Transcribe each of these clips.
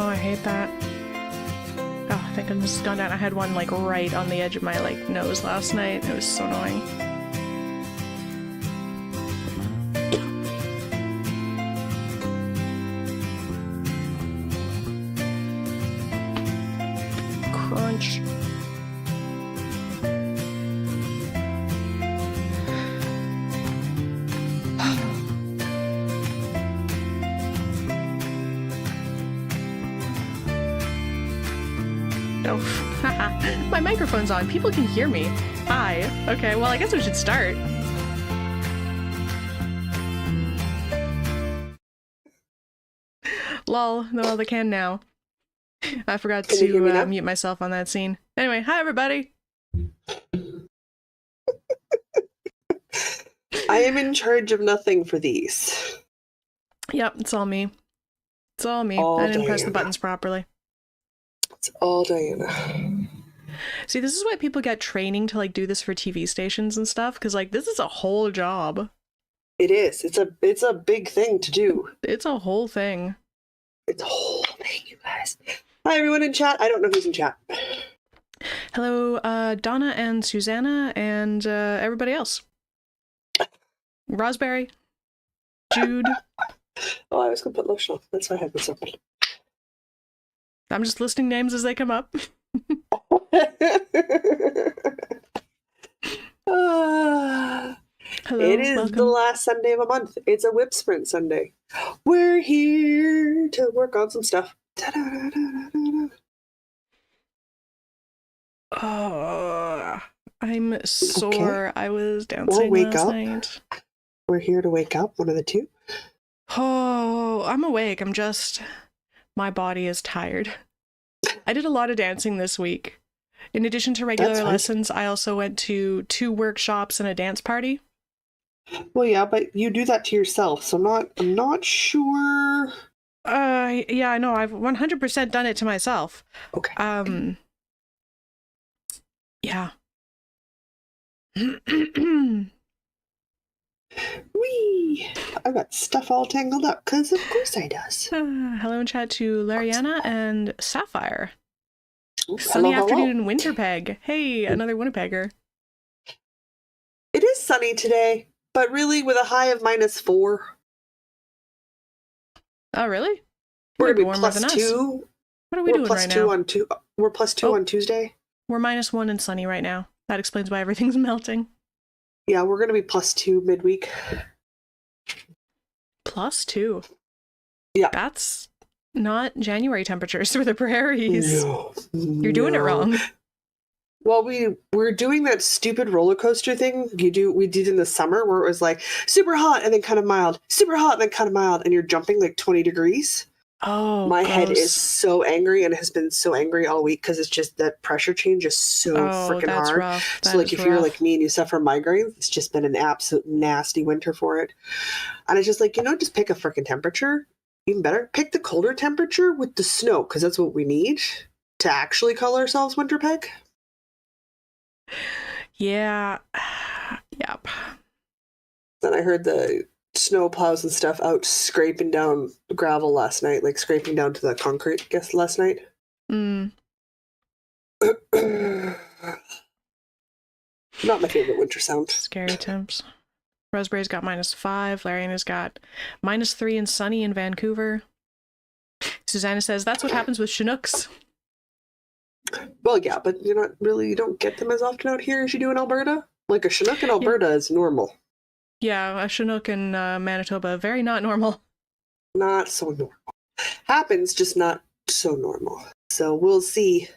Oh, I hate that. Oh, thank goodness it's gone down. I had one like right on the edge of my like nose last night. It was so annoying. Crunch. Oh, my microphone's on. People can hear me. Hi. Okay, well, I guess we should start. Lol. No, they can now. I forgot to mute myself on that scene. Anyway, hi, everybody. I am in charge of nothing for these. Yep, it's all me. It's all me. I didn't press the buttons properly. It's all Diana. See, this is why people get training to like do this for TV stations and stuff, because like this is a whole job. It is. It's a big thing to do. It's a whole thing. It's a whole thing, you guys. Hi, everyone in chat. I don't know who's in chat. Hello, Donna and Susanna and everybody else. Raspberry, Jude. Oh, I was gonna put lotion on. That's why I had this open. I'm just listing names as they come up. Hello, it is welcome. The last Sunday of a month. It's a WIP Sprint Sunday. We're here to work on some stuff. Oh, I'm sore. Okay. I was dancing last night. We're here to wake up, one of the two. Oh, I'm awake. My body is tired. I did a lot of dancing this week. In addition to regular lessons, I also went to 2 workshops and a dance party. Well, yeah, but you do that to yourself, so I'm not sure. Yeah, I know. I've 100% done it to myself. Okay. Yeah. Whee! I got stuff all tangled up, because of course I does. Hello in chat to Lariana and Sapphire. Ooh, sunny hello, afternoon in Winterpeg. Hey, another Winnipegger. It is sunny today, but really with a high of -4. Oh, really? We're going to be +2. What are we doing right now? We're +2 on Tuesday. We're -1 and sunny right now. That explains why everything's melting. Yeah, we're going to be +2 midweek. +2? Yeah. That's not January temperatures for the prairies. No. You're doing it wrong. Well, we're doing that stupid roller coaster thing we did in the summer where it was like super hot and then kind of mild, super hot and then kind of mild, and you're jumping like 20 degrees. Oh, my gross. head is so angry and has been so angry all week because it's just that pressure change is so freaking hard. Rough. So like if you're like me and you suffer migraines, it's just been an absolute nasty winter for it. And it's just like, just pick a freaking temperature. Even better, pick the colder temperature with the snow, because that's what we need to actually call ourselves Winterpeg. Yeah. Yep. Then I heard the snow plows and stuff out scraping down gravel last night, like scraping down to the concrete, I guess, last night. Mm. Not my favorite winter sound. Scary temps. Roseberry's got -5. Lariana's got -3 and sunny in Vancouver. Susanna says that's what happens with Chinooks. Well, yeah, but you don't get them as often out here as you do in Alberta. Like a Chinook in Alberta is normal. Yeah, a Chinook in Manitoba, very not normal. Not so normal. Happens, just not so normal. So we'll see.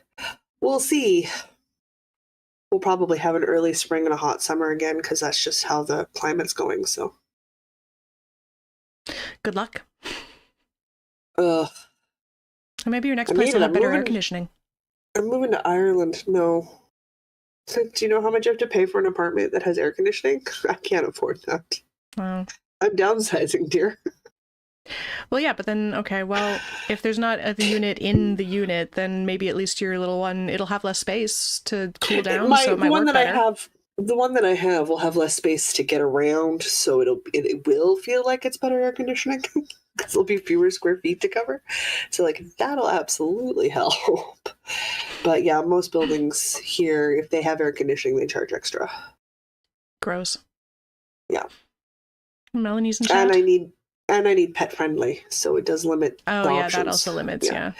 We'll see. We'll probably have an early spring and a hot summer again, because that's just how the climate's going, so. Good luck. Ugh. Or maybe your next place will have better air conditioning. I'm moving to Ireland. No. Do you know how much I have to pay for an apartment that has air conditioning? I can't afford that. Wow. I'm downsizing, dear. Well, yeah, but then, okay, well, if there's not a unit in the unit, then maybe at least your little one, it'll have less space to cool down, so it might work better. The one that I have will have less space to get around, so it will feel like it's better air conditioning because there'll be fewer square feet to cover. So like that'll absolutely help. But yeah, most buildings here, if they have air conditioning, they charge extra. Gross. Yeah. Melanie's in chat. And I need pet friendly, so it does limit. Oh the yeah, options. that also limits. Yeah.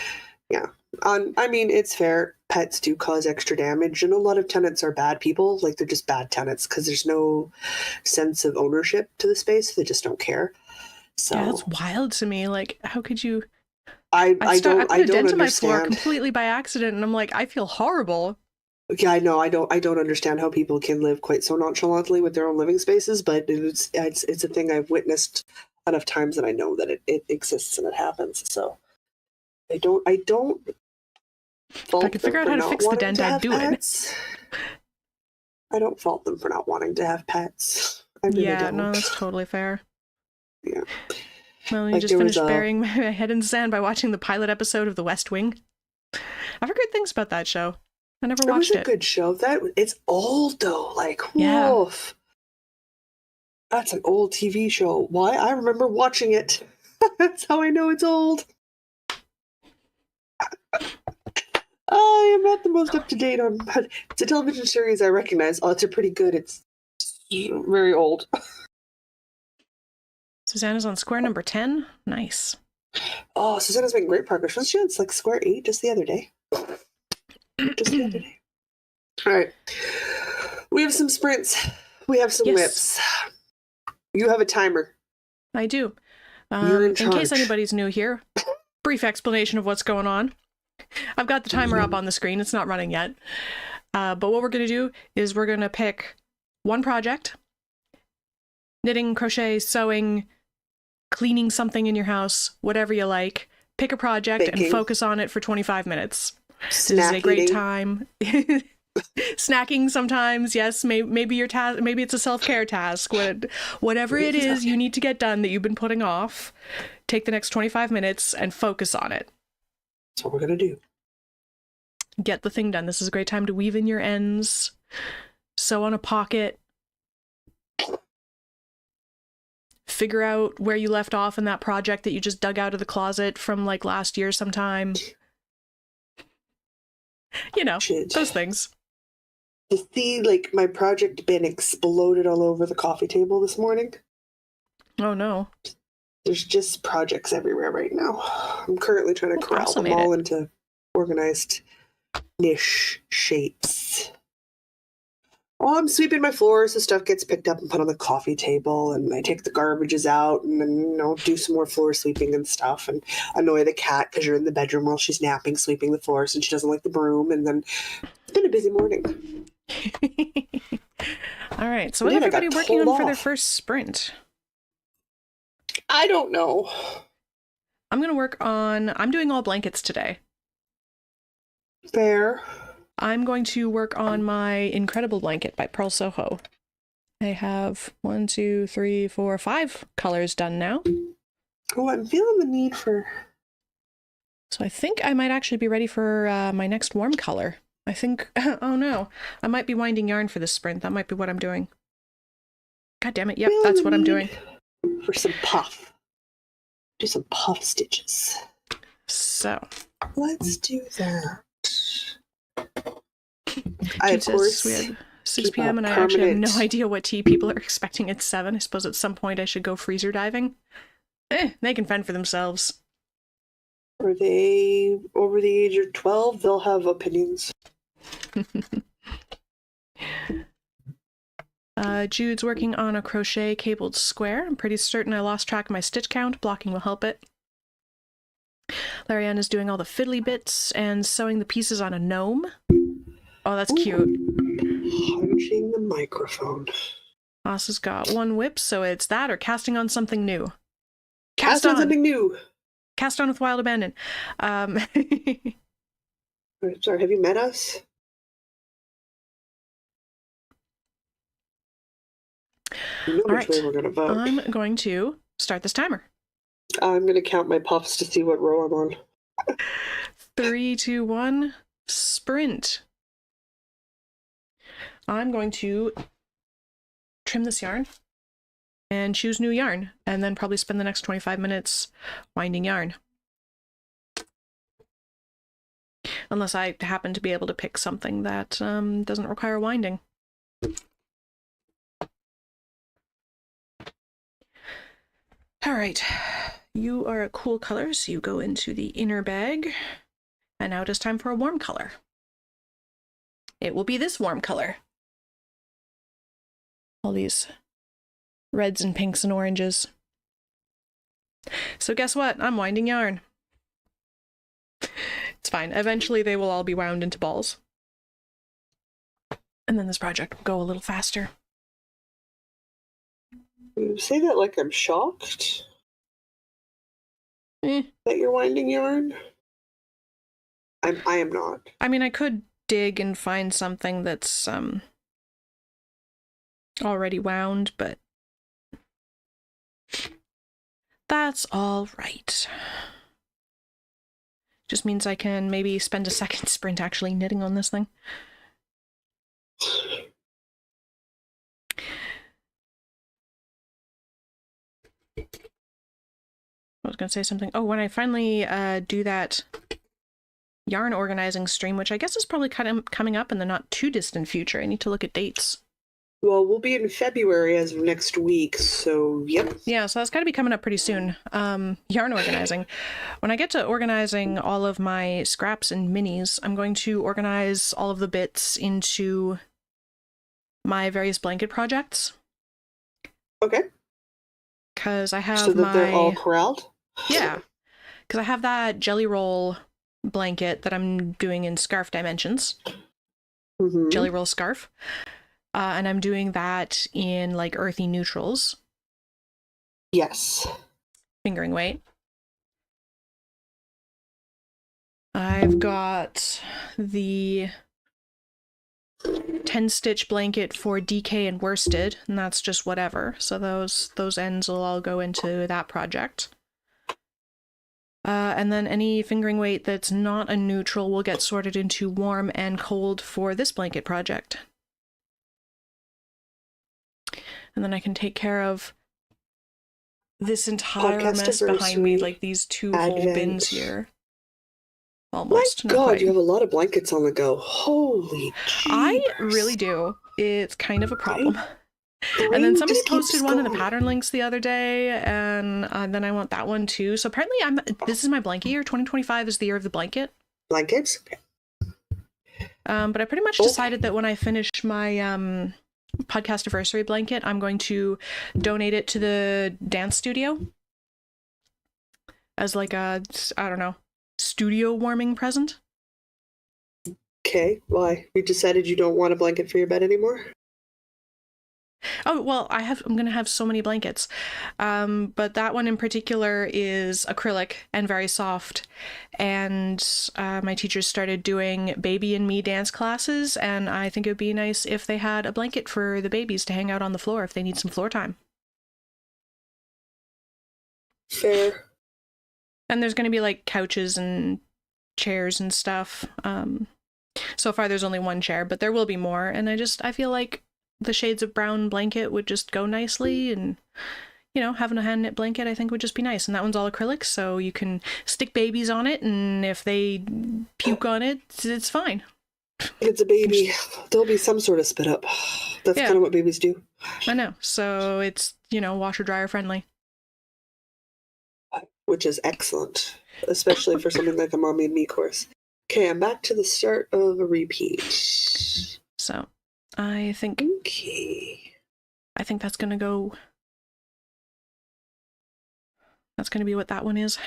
I mean, it's fair. Pets do cause extra damage, and a lot of tenants are bad people. Like they're just bad tenants because there's no sense of ownership to the space. They just don't care. So yeah, that's wild to me. Like, how could you? I put a dent in my floor understand. completely by accident, and I'm like, I feel horrible. Yeah, I know. I don't understand how people can live quite so nonchalantly with their own living spaces, but it's a thing I've witnessed enough times that I know that it exists and it happens. So I don't fault if I could figure out them how for to not fix the wanting dent, to I'd have do pets. I don't fault them for not wanting to have pets. I really don't. No, that's totally fair. Yeah. Melanie Like, just finished burying my head in the sand by watching the pilot episode of The West Wing. I've heard good things about that show. I never watched it. It was a good show. It's old though. Like, yeah. woof. That's an old TV show. Why? I remember watching it. That's how I know it's old. I am not the most up to date on, but it's a television series I recognize. Oh, it's pretty good. It's very old. Susanna's on square number 10. Nice. Oh, Susanna's making great progress. Wasn't she on like square 8 just the other day? All right. We have some sprints. We have some whips. You have a timer. I do. You're in charge. In case anybody's new here, brief explanation of what's going on. I've got the timer up on the screen. It's not running yet. But what we're going to do is we're going to pick one project. Knitting, crochet, sewing, cleaning something in your house, whatever you like. Pick a project and focus on it for 25 minutes. This is a great time. Snacking sometimes, yes. Maybe your task. Maybe it's a self-care task. Whatever it is you need to get done that you've been putting off, take the next 25 minutes and focus on it. That's what we're gonna do. Get the thing done. This is a great time to weave in your ends, sew on a pocket, figure out where you left off in that project that you just dug out of the closet from like last year sometime. You know, those things. To see like my project bin exploded all over the coffee table this morning. Oh no. There's just projects everywhere right now. I'm currently trying to corral them all into organized niche shapes. While I'm sweeping my floors, the stuff gets picked up and put on the coffee table, and I take the garbages out and then, do some more floor sweeping and stuff, and annoy the cat because you're in the bedroom while she's napping, sweeping the floors, and she doesn't like the broom, and then it's been a busy morning. All right, so what is everybody working on for their first sprint? I don't know. I'm doing all blankets today. Fair. I'm going to work on my Incredible blanket by Pearl Soho. I have 1, 2, 3, 4, 5 colors done now. Oh, I'm feeling the need for... So I think I might actually be ready for my next warm color. I think... oh no. I might be winding yarn for this sprint. That might be what I'm doing. God damn it. Yep, that's what I'm doing. For some puff. Do some puff stitches. So. Let's do that. Of course, we had 6 p.m. and I actually have no idea what tea people are expecting at 7. I suppose at some point I should go freezer diving. They can fend for themselves. Are they over the age of 12? They'll have opinions. Jude's working on a crochet cabled square. I'm pretty certain I lost track of my stitch count. Blocking will help it. Larianne is doing all the fiddly bits and sewing the pieces on a gnome. Oh, that's cute. Punching the microphone. Haas has got 1 whip, so it's that or casting on something new. Cast on something new. Cast on with wild abandon. Sorry, have you met us? You know which way we're going to vote. I'm going to start this timer. I'm going to count my puffs to see what row I'm on. 3, 2, 1, sprint. I'm going to trim this yarn and choose new yarn, and then probably spend the next 25 minutes winding yarn. Unless I happen to be able to pick something that doesn't require winding. All right, you are a cool color, so you go into the inner bag. And now it is time for a warm color. It will be this warm color. All these reds and pinks and oranges. So guess what? I'm winding yarn. It's fine. Eventually they will all be wound into balls. And then this project will go a little faster. You say that like I'm shocked that you're winding yarn. I am not. I mean, I could dig and find something that's already wound, but that's all right. Just means I can maybe spend a second sprint actually knitting on this thing. I was going to say something. Oh, when I finally do that yarn organizing stream, which I guess is probably kind of coming up in the not too distant future. I need to look at dates. Well, we'll be in February as of next week, so yep. Yeah, so that's got to be coming up pretty soon. Yarn organizing. When I get to organizing all of my scraps and minis, I'm going to organize all of the bits into my various blanket projects. Okay. Because I have so that they're all corralled? Yeah. Because I have that jelly roll blanket that I'm doing in scarf dimensions. Mm-hmm. Jelly roll scarf. And I'm doing that in like earthy neutrals. Yes. Fingering weight. I've got the 10-stitch blanket for DK and worsted, and that's just whatever. So those ends will all go into that project. And then any fingering weight that's not a neutral will get sorted into warm and cold for this blanket project. And then I can take care of this entire mess behind me, like these two whole bins here. Almost. My God, you have a lot of blankets on the go. Holy jeepers. I really do. It's kind of a problem. And then somebody posted one in the pattern links the other day, and then I want that one too. So apparently this is my blanket year. 2025 is the year of the blanket. Blankets? But I pretty much decided that when I finish my podcast anniversary blanket, I'm going to donate it to the dance studio as like a, I don't know, studio warming present. Okay, why? You decided you don't want a blanket for your bed anymore? Oh, well, I'm going to have so many blankets. But that one in particular is acrylic and very soft. And my teachers started doing baby and me dance classes, and I think it would be nice if they had a blanket for the babies to hang out on the floor if they need some floor time. Fair. And there's going to be like couches and chairs and stuff. So far there's only one chair, but there will be more. And I feel like the shades of brown blanket would just go nicely, and having a hand knit blanket I think would just be nice. And that one's all acrylic, so you can stick babies on it, and if they puke on it, it's fine. It's a baby. There'll be some sort of spit up. That's kind of what babies do. I know. So it's, washer dryer friendly. Which is excellent, especially for something like a Mommy and Me course. Okay, I'm back to the start of a repeat. So I think that's gonna go. That's gonna be what that one is.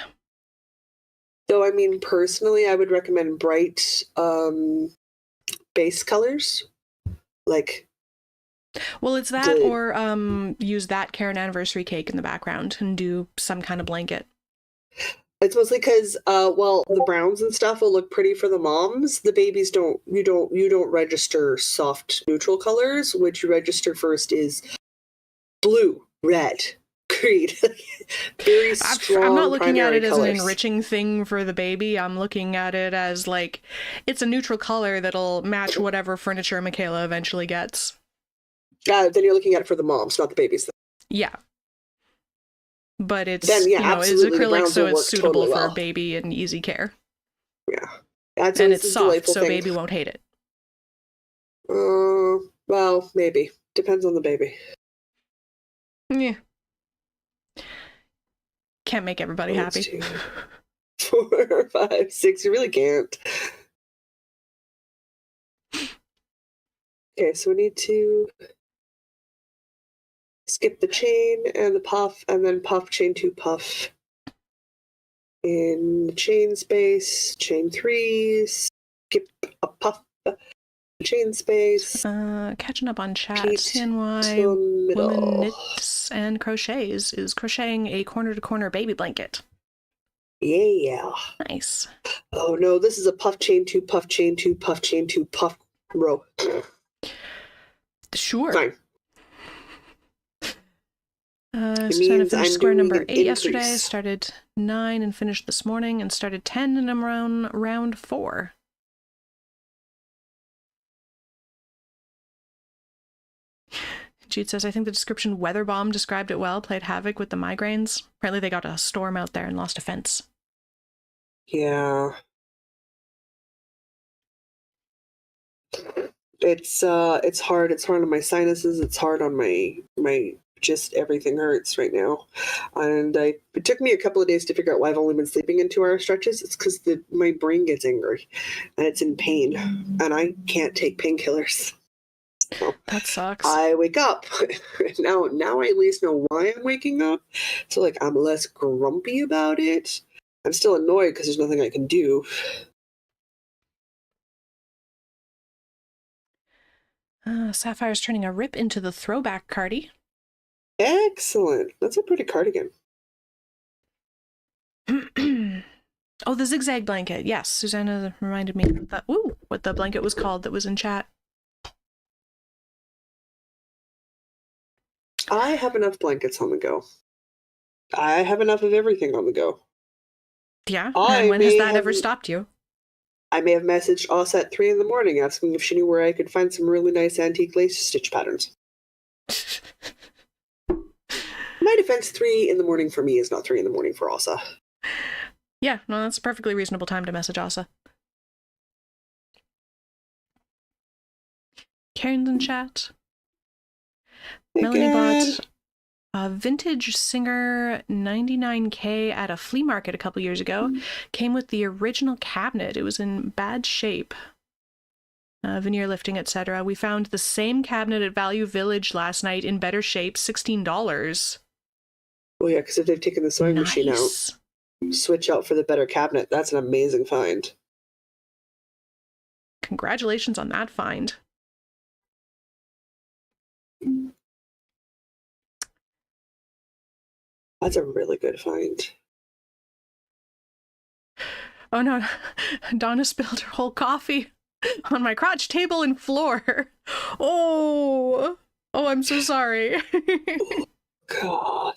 So I mean, personally, I would recommend bright base colors, like. Well, it's that, or use that Karen anniversary cake in the background and do some kind of blanket. It's mostly because, the browns and stuff will look pretty for the moms. The babies don't. You don't register soft neutral colors. Which you register first is blue, red, green. Very strong. I'm not looking at it colors. as an enriching thing for the baby. I'm looking at it as like it's a neutral color that'll match whatever furniture Michaela eventually gets. Then you're looking at it for the moms, not the babies. Yeah. But it's, Then, yeah, it's absolutely, the acrylic, browns so will it's work suitable totally for a well. baby and easy care. Yeah. That's And always it's a soft, delightful so thing. baby won't hate it. Well, maybe. Depends on the baby. Yeah. Can't make everybody happy. 2, 4, 5, 6. You really can't. Okay, so we need to skip the chain and the puff, and then puff, chain 2, puff. In the chain space, chain 3, skip a puff, chain space. Catching up on chat. Repeat CNY till middle. Woman Knits and Crochets is crocheting a corner-to-corner baby blanket. Yeah. Nice. Oh no, this is a puff, chain 2, puff, chain 2, puff, chain 2, puff row. Sure. Fine. Trying to finish square number 8 yesterday. Started 9 and finished this morning, and started 10 and I'm around round 4. Jude says, I think the description weather bomb described it well, played havoc with the migraines. Apparently they got a storm out there and lost a fence. Yeah. It's hard. It's hard on my sinuses. It's hard on my just everything hurts right now. And it took me a couple of days to figure out why I've only been sleeping in 2-hour stretches. It's because my brain gets angry and it's in pain and I can't take painkillers. So that sucks. I wake up. now I at least know why I'm waking up. So like I'm less grumpy about it. I'm still annoyed because there's nothing I can do. Sapphire's turning a rip into the throwback cardi. Excellent. That's a pretty cardigan. Oh, the zigzag blanket. Yes, Susanna reminded me of that. Ooh, what the blanket was called that was in chat. I have enough blankets on the go. I have enough of everything on the go. Yeah? And when has that ever stopped you? I may have messaged Asa at 3 in the morning asking if she knew where I could find some really nice antique lace stitch patterns. My defense, 3 in the morning for me is not 3 in the morning for Asa. Yeah, no, that's a perfectly reasonable time to message Asa. Karen's in chat. Hey, Melanie Karen. bought a vintage Singer 99K at a flea market a couple years ago. Came with the original cabinet. It was in bad shape. Veneer lifting, etc. We found the same cabinet at Value Village last night in better shape, $16. Oh yeah, because if they've taken the sewing machine out, switch out for the better cabinet. That's an amazing find. Congratulations on that find. That's a really good find. Oh no, Donna spilled her whole coffee on my crotch table and floor. Oh, I'm so sorry. God.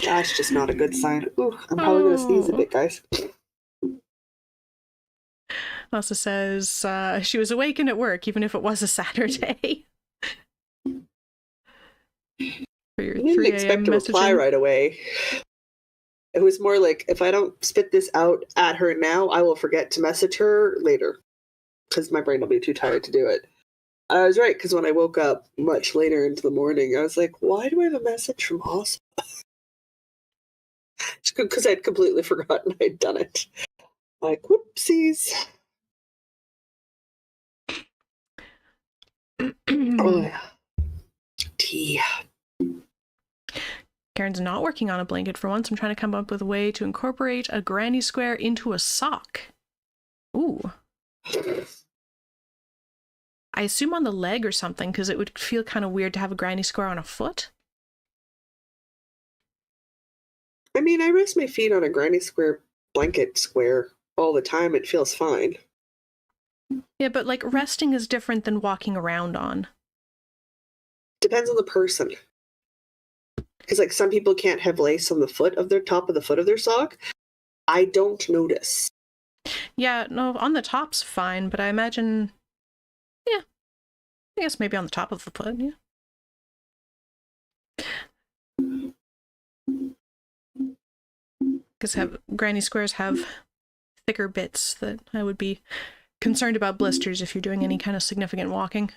That's just not a good sign. Ooh, I'm probably going to sneeze a bit, guys. Also says she was awake and at work, even if it was a Saturday. For your I didn't expect a reply right away. It was more like, if I don't spit this out at her now, I will forget to message her later. Because my brain will be too tired to do it. I was right, because when I woke up much later into the morning, I was like, why do I have a message from Asa? Because I'd completely forgotten I'd done it. Like, whoopsies. Oh, yeah. Tea. Karen's not working on a blanket for once. I'm trying to come up with a way to incorporate a granny square into a sock. Ooh. I assume on the leg or something, because it would feel kind of weird to have a granny square on a foot. I mean, I rest my feet on a granny square blanket square all the time. It feels fine. Yeah, but like resting is different than walking around on. Depends on the person. Because like some people can't have lace on the foot of their top of the foot of their sock. I don't notice. Yeah, no, on the top's fine, but I imagine, yeah, I guess maybe on the top of the foot, yeah. Because granny squares have thicker bits that I would be concerned about blisters if you're doing any kind of significant walking.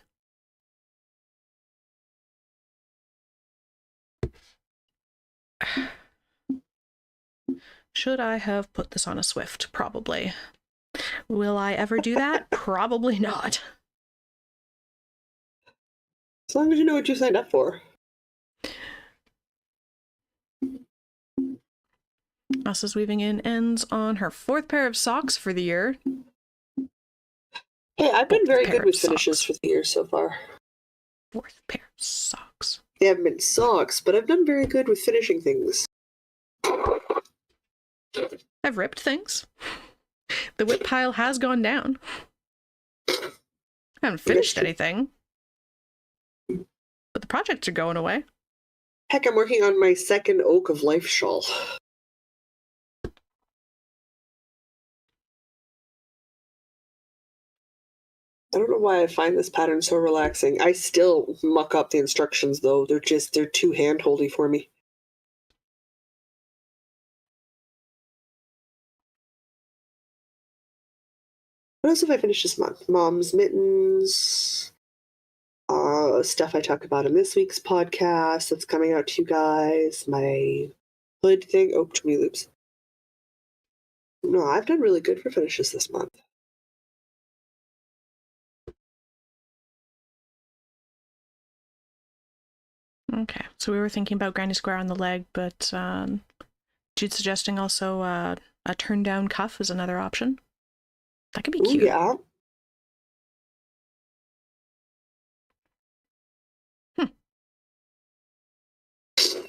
Should I have put this on a Swift? Probably. Will I ever do that? Probably not. As long as you know what you signed up for. Us is weaving in ends on her 4th pair of socks for the year. Hey, I've been very good with finishes for the year so far. 4th pair of socks. They haven't been socks, but I've done very good with finishing things. I've ripped things. The WIP pile has gone down. I haven't finished anything. But the projects are going away. Heck, I'm working on my 2nd Oak of Life shawl. I don't know why I find this pattern so relaxing. I still muck up the instructions, though. They're too hand-holdy for me. What else have I finished this month? Mom's mittens, stuff I talk about in this week's podcast that's coming out to you guys, my hood thing. Oh, too many loops. No, I've done really good for finishes this month. Okay, so we were thinking about granny square on the leg, but Jude's suggesting also a turn-down cuff is another option. That could be cute. Ooh, yeah.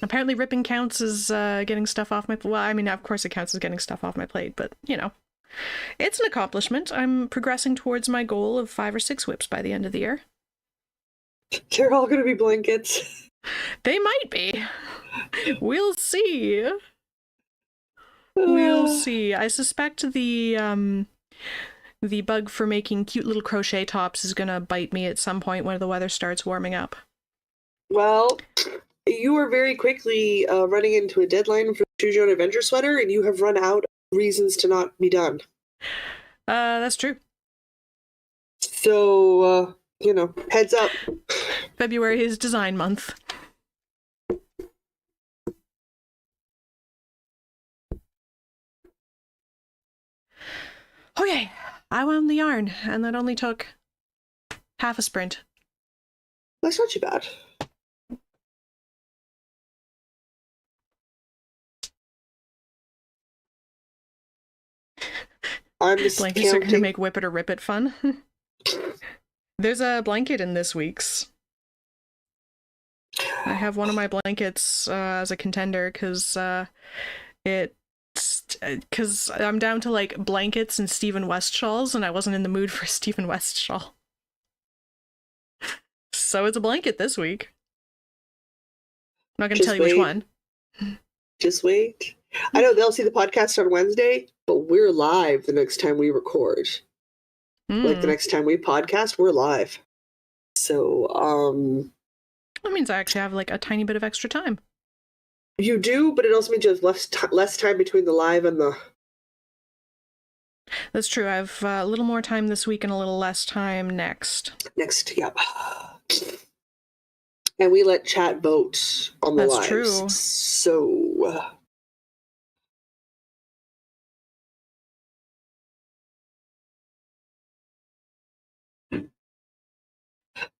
Apparently ripping counts as getting stuff off my plate. Well, I mean, of course it counts as getting stuff off my plate, but, you know. It's an accomplishment. I'm progressing towards my goal of 5 or 6 WIPs by the end of the year. They're all going to be blankets. They might be. We'll see. We'll see. I suspect the bug for making cute little crochet tops is gonna bite me at some point when the weather starts warming up. Well, you are very quickly running into a deadline for the Choose Your Own Adventure sweater, and you have run out of reasons to not be done. That's true. So, you know, heads up. February is design month. Okay, I wound the yarn, and that only took half a sprint. That's not too bad. I'm just Blankets counting. are going to make whip it or rip it fun. There's a blanket in this week's. I have one of my blankets as a contender because I'm down to like blankets and Stephen West shawls, and I wasn't in the mood for a Stephen West shawl. So it's a blanket this week. I'm not going to tell you which one. Just wait. I know they'll see the podcast on Wednesday, but we're live the next time we record. Like the next time we podcast, we're live. So, that means I actually have like a tiny bit of extra time. You do, but it also means you have less time between the live and the... That's true. I have a little more time this week and a little less time next. Yep. And we let chat vote on the lives. That's true. So...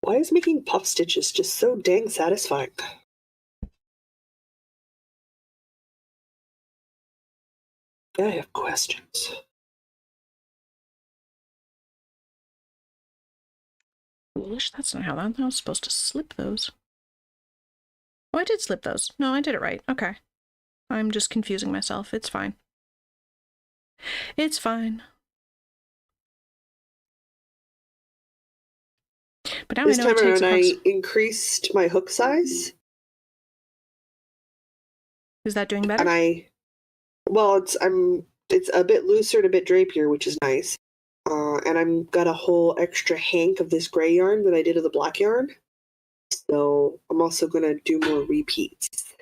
Why is making puff stitches just so dang satisfying? I have questions. Foolish, that's not how that I was supposed to slip those. Oh, I did slip those. No, I did it right. Okay. I'm just confusing myself. It's fine. It's fine. But now this I know time around I increased my hook size. Is that doing better? And it's a bit looser and a bit drapier, which is nice. And I've got a whole extra hank of this gray yarn that I did of the black yarn. So I'm also going to do more repeats.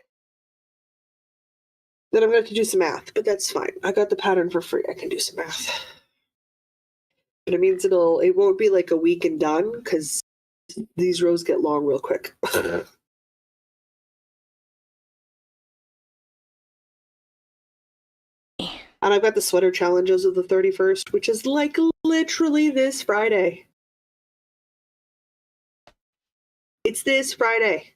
Then I'm going to have to do some math, but that's fine. I got the pattern for free. I can do some math. But it means it won't be like a week and done, because these rows get long real quick. And I've got the sweater challenges of the 31st, which is like literally this Friday. It's this Friday.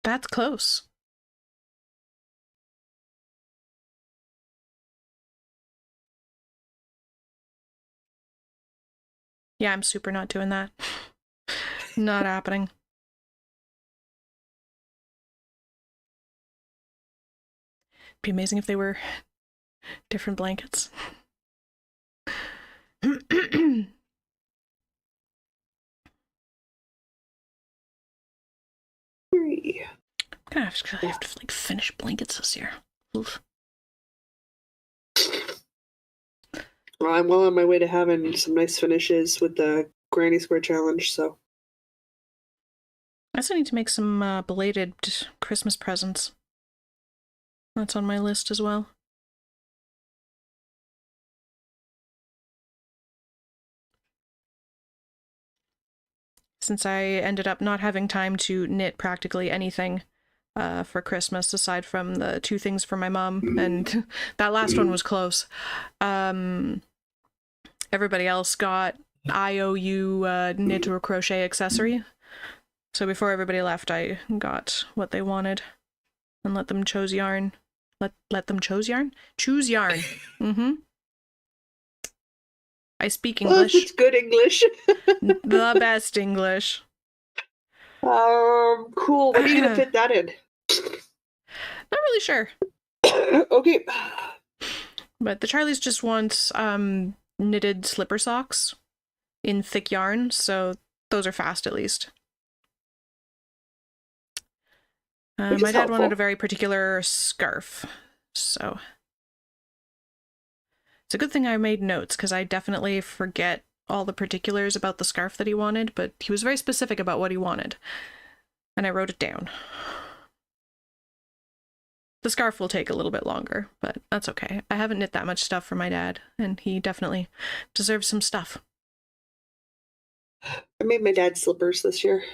That's close. Yeah, I'm super not doing that. Not happening. Be amazing if they were different blankets. I'm gonna have to like finish blankets this year. Oof. Well, I'm well on my way to having some nice finishes with the Granny Square Challenge, so. I also need to make some belated Christmas presents. That's on my list as well. Since I ended up not having time to knit practically anything for Christmas, aside from the 2 things for my mom, and that last one was close. Everybody else got IOU knit or crochet accessory. So before everybody left, I got what they wanted and let them choose yarn. Let them choose yarn? Choose yarn. Mm-hmm. I speak English. Oh, it's good English. The best English. Cool. When are you gonna fit that in? Not really sure. Okay. But the Charlies just want knitted slipper socks in thick yarn, so those are fast at least. My dad wanted a very particular scarf, so it's a good thing I made notes, because I definitely forget all the particulars about the scarf that he wanted, but he was very specific about what he wanted, and I wrote it down. The scarf will take a little bit longer, but that's okay. I haven't knit that much stuff for my dad, and he definitely deserves some stuff. I made my dad slippers this year.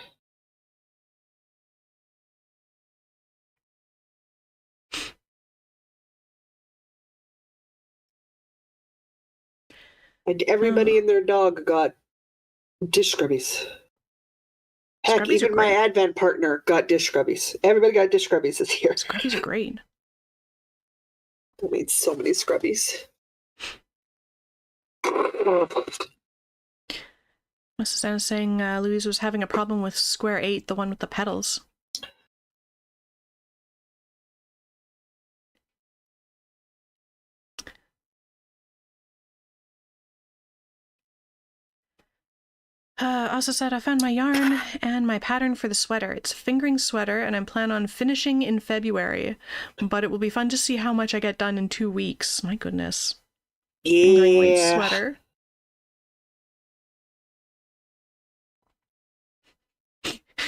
And everybody and their dog got dish scrubbies. Heck, Scrubbies even my Advent partner got dish scrubbies. Everybody got dish scrubbies this year. Scrubbies are great. I made so many scrubbies. Mrs. is saying Louise was having a problem with square 8, the one with the petals. Also said, I found my yarn and my pattern for the sweater. It's a fingering sweater, and I plan on finishing in February. But it will be fun to see how much I get done in 2 weeks. My goodness. Yeah. Fingering weight sweater.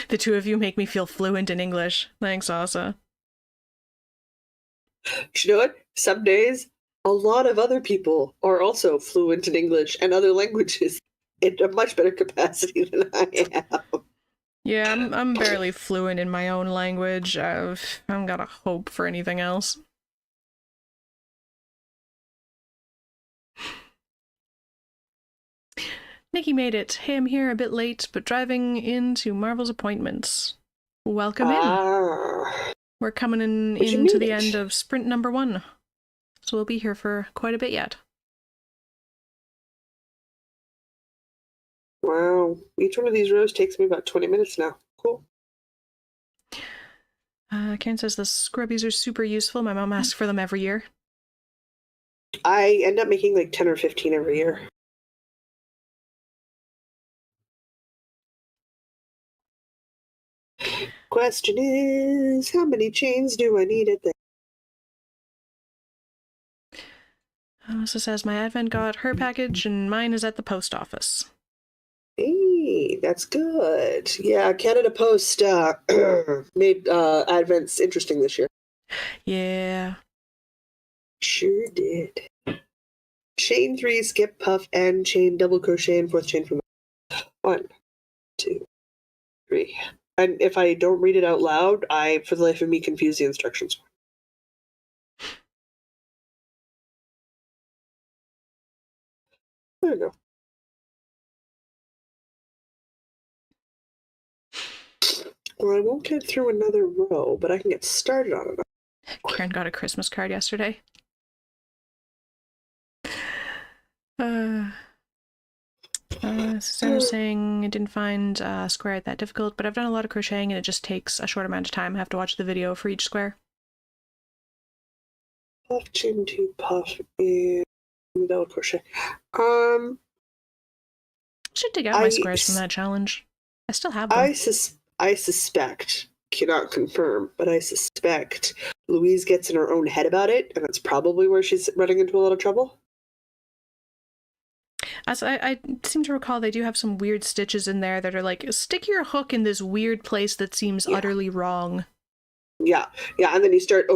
The 2 of you make me feel fluent in English. Thanks, Asa. You know what? Some days, a lot of other people are also fluent in English and other languages in a much better capacity than I am. Yeah, I'm barely fluent in my own language. I haven't got a hope for anything else. Nikki made it. Hey, I'm here a bit late, but driving into Marvel's appointments. Welcome in. We're coming into the end of sprint number 1. So we'll be here for quite a bit yet. Wow. Each one of these rows takes me about 20 minutes now. Cool. Karen says the scrubbies are super useful. My mom asks for them every year. I end up making like 10 or 15 every year. Question is, how many chains do I need at the... So says my advent got her package and mine is at the post office. Hey, that's good. Yeah, Canada Post made Advents interesting this year. Yeah. Sure did. Chain 3, skip, puff, and chain double crochet and fourth chain from 1, 2, 3. And if I don't read it out loud, I, for the life of me, confuse the instructions. There we go. Well, I won't get through another row, but I can get started on it. Karen got a Christmas card yesterday. Susanna was saying I didn't find square art that difficult, but I've done a lot of crocheting and it just takes a short amount of time. I have to watch the video for each square. Puff, chain 2, puff, and double crochet. I should dig out my squares from that challenge. I still have them. I suspect, cannot confirm, but I suspect Louise gets in her own head about it, and that's probably where she's running into a lot of trouble. As I seem to recall, they do have some weird stitches in there that are like, stick your hook in this weird place that seems utterly wrong. Yeah, and then you start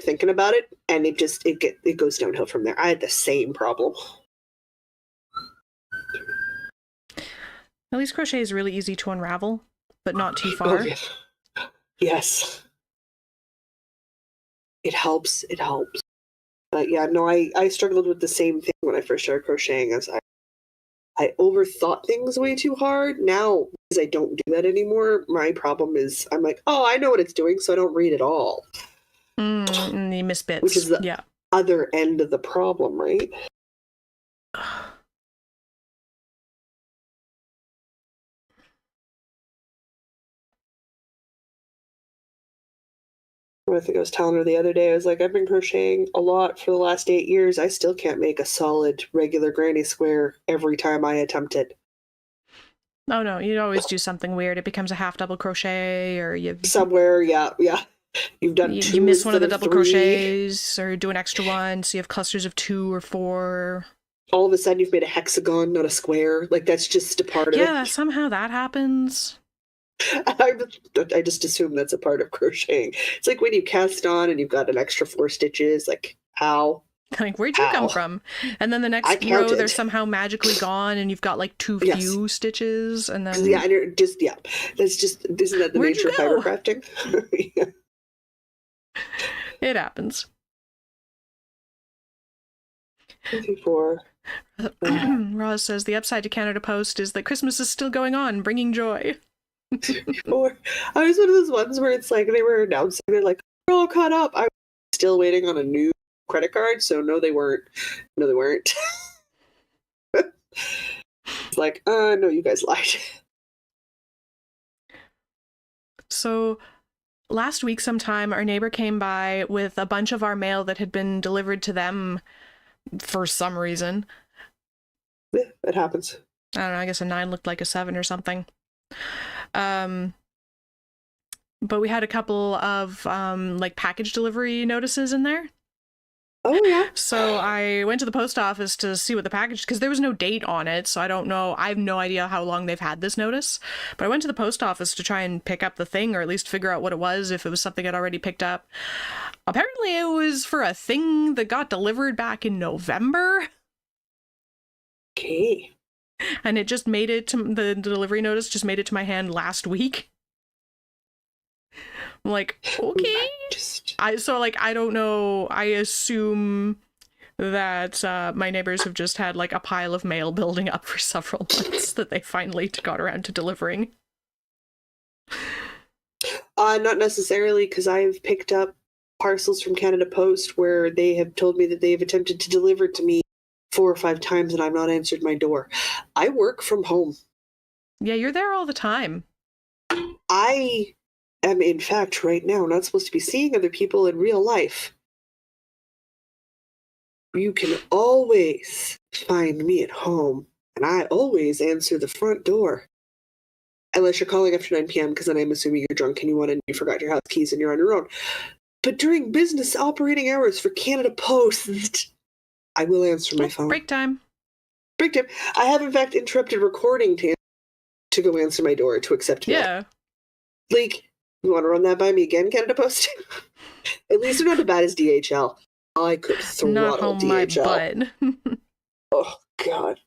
thinking about it, and it goes downhill from there. I had the same problem. At least crochet is really easy to unravel, but not too far. Oh, yeah. Yes. It helps. But yeah, no, I struggled with the same thing when I first started crocheting, as I overthought things way too hard. Now, because I don't do that anymore, my problem is I'm like, oh, I know what it's doing, so I don't read at all. And you miss bits. Which is the other end of the problem, right? I think I was telling her the other day, I was like, I've been crocheting a lot for the last 8 years. I still can't make a solid regular granny square every time I attempt it. Oh no, you always do something weird. It becomes a half double crochet, or somewhere, yeah. You've done two. You miss one of the double crochets, or do an extra one, so you have clusters of 2 or 4. All of a sudden, you've made a hexagon, not a square. Like, that's just a part of it. Yeah, somehow that happens. I just assume that's a part of crocheting. It's like when you cast on and you've got an extra 4 stitches, like, how? Like, where'd you come from? And then the next row, they're somehow magically gone, and you've got like too few stitches, and then... Yeah, and you're just, that's just, isn't that the nature of fiber crafting? Yeah. It happens. 54. Roz says, the upside to Canada Post is that Christmas is still going on, bringing joy. Or I was one of those ones where it's like they were announcing, they're like, we're all caught up. I was still waiting on a new credit card, so no, they weren't. It's like, no, you guys lied. So last week sometime, our neighbor came by with a bunch of our mail that had been delivered to them for some reason. Yeah, it happens. I don't know, I guess a 9 looked like a 7 or something. But we had a couple of like package delivery notices in there. Oh yeah. So I went to the post office to see what the package, because there was no date on it, so I don't know. I have no idea how long they've had this notice. But I went to the post office to try and pick up the thing, or at least figure out what it was, if it was something I'd already picked up. Apparently it was for a thing that got delivered back in November. Okay. And it just made it to the delivery notice, just made it to my hand last week. I'm like, okay. I don't know. I assume that my neighbors have just had like a pile of mail building up for several months that they finally got around to delivering. Not necessarily, because I've picked up parcels from Canada Post where they have told me that they've attempted to deliver to me 4 or 5 times and I've not answered my door. I work from home. Yeah, you're there all the time. I am, in fact, right now not supposed to be seeing other people in real life. You can always find me at home, and I always answer the front door. Unless you're calling after 9 p.m., because then I'm assuming you're drunk and you forgot your house keys and you're on your own. But during business operating hours for Canada Post, I will answer my phone. Break time. Break time. I have, in fact, interrupted recording to go answer my door to accept mail. Yeah. Like, you want to run that by me again, Canada Post? At least they're not as bad as DHL. I could throttle Not home DHL. my butt. Oh, God.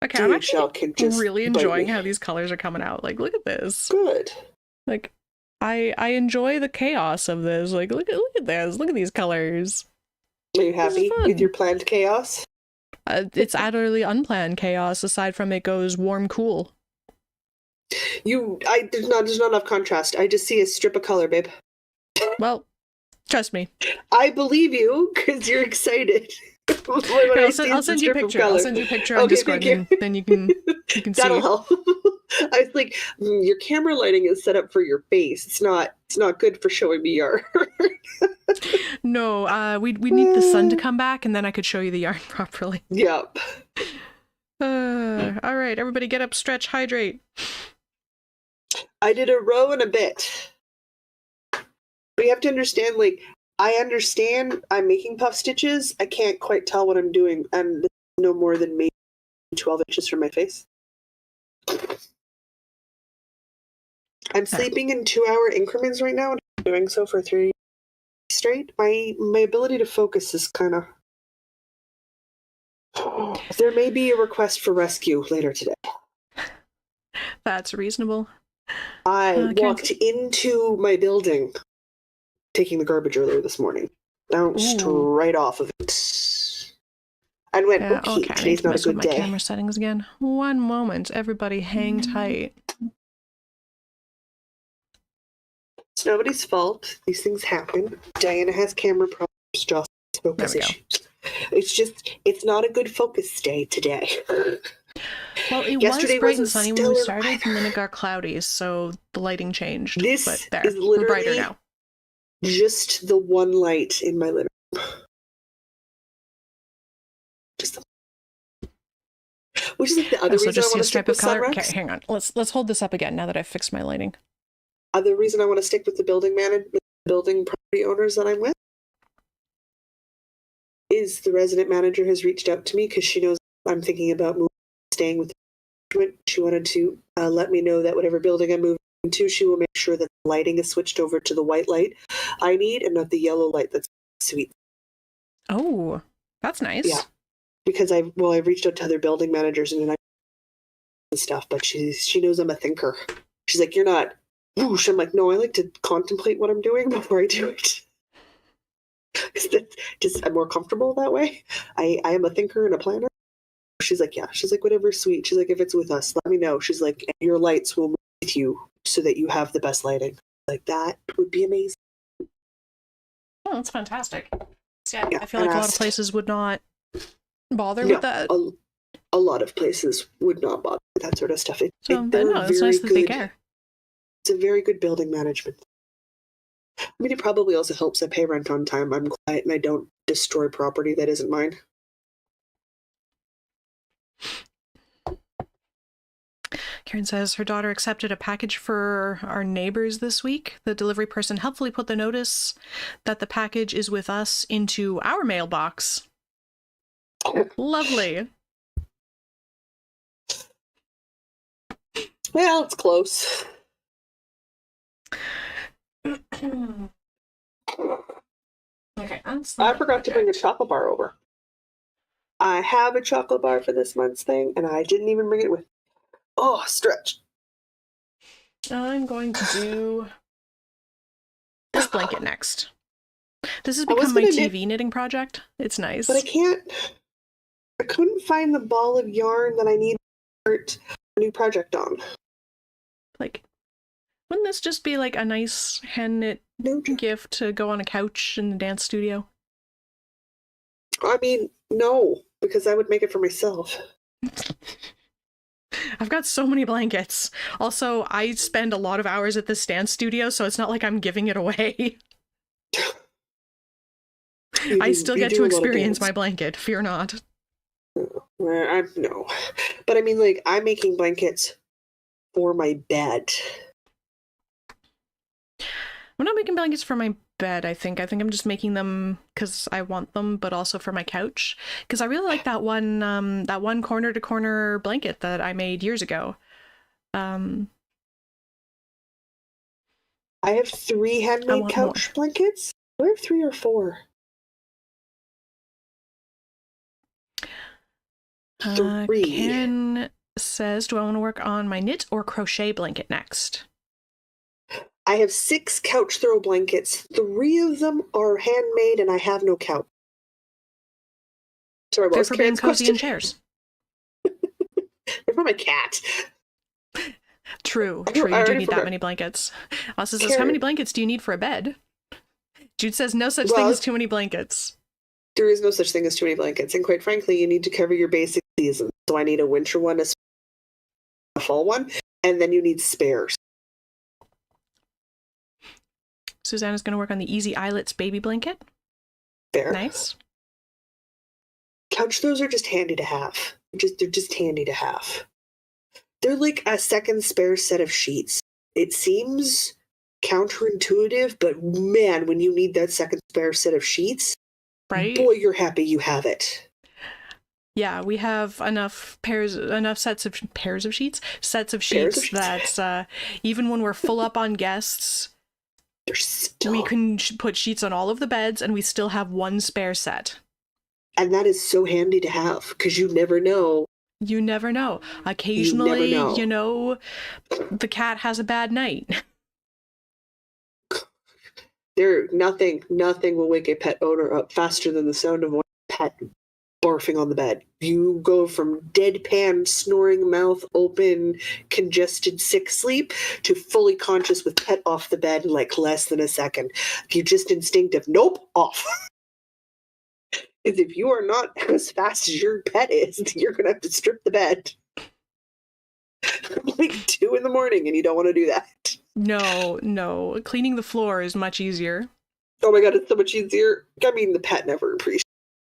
Okay, DHL I'm actually can just really enjoying how these colors are coming out. Like, look at this. Good. Like, I enjoy the chaos of this. Like, look at this. Look at these colors. Are you happy with your planned chaos? It's utterly unplanned chaos. Aside from it goes warm, cool. There's not enough contrast. I just see a strip of color, babe. Well, trust me. I believe you because you're excited. I'll send you a picture. I'll send you a picture on Discord, and then you can see. That'll help. I was like, your camera lighting is set up for your face. It's not good for showing me yarn. No, we need the sun to come back, and then I could show you the yarn properly. Yep. All right, everybody, get up, stretch, hydrate. I did a row and a bit. But you have to understand, like, I understand I'm making puff stitches. I can't quite tell what I'm doing. And this is no more than maybe 12 inches from my face. I'm sleeping in 2-hour increments right now, and I'm doing so for 3 straight. My ability to focus is kind of... There may be a request for rescue later today. That's reasonable. I walked into my building taking the garbage earlier this morning. Bounced right off of it. And went, okay, today's not a good day. Camera settings again. One moment. Everybody hang tight. It's nobody's fault. These things happen. Diana has camera problems. Joss has focus issues. It's not a good focus day today. Well, it was bright and sunny when we started, and then it got cloudy, so the lighting changed. This is literally we're brighter now. Just the one light in my living room. Which is like the other reason just I want to stick with color. Sunrex. Okay, hang on. Let's hold this up again now that I've fixed my lighting. Other reason I want to stick with the building property owners that I'm with is the resident manager has reached out to me because she knows I'm thinking about staying with the management. She wanted to let me know that whatever building I'm moving into, she will make sure that the lighting is switched over to the white light I need and not the yellow light that's sweet. Oh, that's nice. Yeah, because I've reached out to other building managers and stuff, but she knows I'm a thinker. She's like, you're not whoosh. I'm like, no, I like to contemplate what I'm doing before I do it. I'm more comfortable that way. I am a thinker and a planner. She's like, yeah. She's like, whatever's sweet. She's like, if it's with us, let me know. She's like, and your lights will move with you so that you have the best lighting. Like, that would be amazing. Oh, that's fantastic. Yeah, I feel like a lot of places would not bother with that. A lot of places would not bother with that sort of stuff. I know, it's nice that they care. It's a very good building management. I mean, it probably also helps I pay rent on time. I'm quiet and I don't destroy property that isn't mine. Karen says her daughter accepted a package for our neighbors this week. The delivery person helpfully put the notice that the package is with us into our mailbox. Lovely. Well, it's close. Okay, I forgot to bring a chocolate bar over. I have a chocolate bar for this month's thing, and I didn't even bring it with. Oh, stretch. I'm going to do this blanket next. This has become my TV knitting project. It's nice. But I couldn't find the ball of yarn that I need to start a new project on. Like, wouldn't this just be like a nice hand knit gift to go on a couch in the dance studio? I mean, no, because I would make it for myself. I've got so many blankets. Also, I spend a lot of hours at this dance studio, so it's not like I'm giving it away. I still get to experience my blanket, fear not. No. But I mean, like, I'm making blankets for my bed. I'm not making blankets for my bed, I think. I think I'm just making them because I want them, but also for my couch. Because I really like that one corner to corner blanket that I made years ago. I have 3 handmade couch blankets. Do I have 3 or 4? 3. Ken says, do I want to work on my knit or crochet blanket next? I have 6 couch throw blankets. 3 of them are handmade, and I have no couch. Sorry, what was for being cozy question? in chairs. They're for my cat. True. You do need that many blankets. Also says, how many blankets do you need for a bed? Jude says, no such thing as too many blankets. There is no such thing as too many blankets, and quite frankly, you need to cover your basic seasons. So I need a winter one, a fall one, and then you need spares. Susanna's going to work on the Easy Eyelets baby blanket. Fair. Nice. Couch throws are just handy to have. They're just handy to have. They're like a second spare set of sheets. It seems counterintuitive, but man, when you need that second spare set of sheets, right? Boy, you're happy you have it. Yeah, we have enough sets of sheets that even when we're full up on guests, we can put sheets on all of the beds, and we still have one spare set. And that is so handy to have, because you never know. You never know. Occasionally, the cat has a bad night. Nothing will wake a pet owner up faster than the sound of one pet barfing on the bed. You go from deadpan, snoring, mouth open, congested, sick sleep to fully conscious with pet off the bed in like less than a second. You just instinctive, nope, off. Because if you are not as fast as your pet is, you're going to have to strip the bed. Like 2 in the morning, and you don't want to do that. No. Cleaning the floor is much easier. Oh my god, it's so much easier. I mean, the pet never appreciates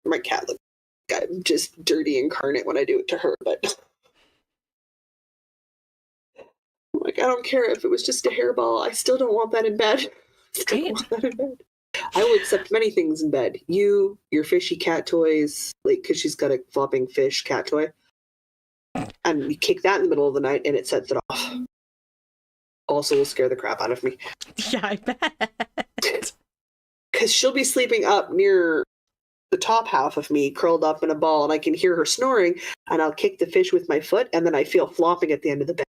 my cat. I'm just dirty incarnate when I do it to her, but like, I don't care if it was just a hairball. I still don't want that in bed. I will accept many things in bed. Your fishy cat toys, like, because she's got a flopping fish cat toy. And you kick that in the middle of the night and it sets it off. Also will scare the crap out of me. Yeah, I bet. Because she'll be sleeping up near the top half of me, curled up in a ball, and I can hear her snoring, and I'll kick the fish with my foot, and then I feel flopping at the end of the bed.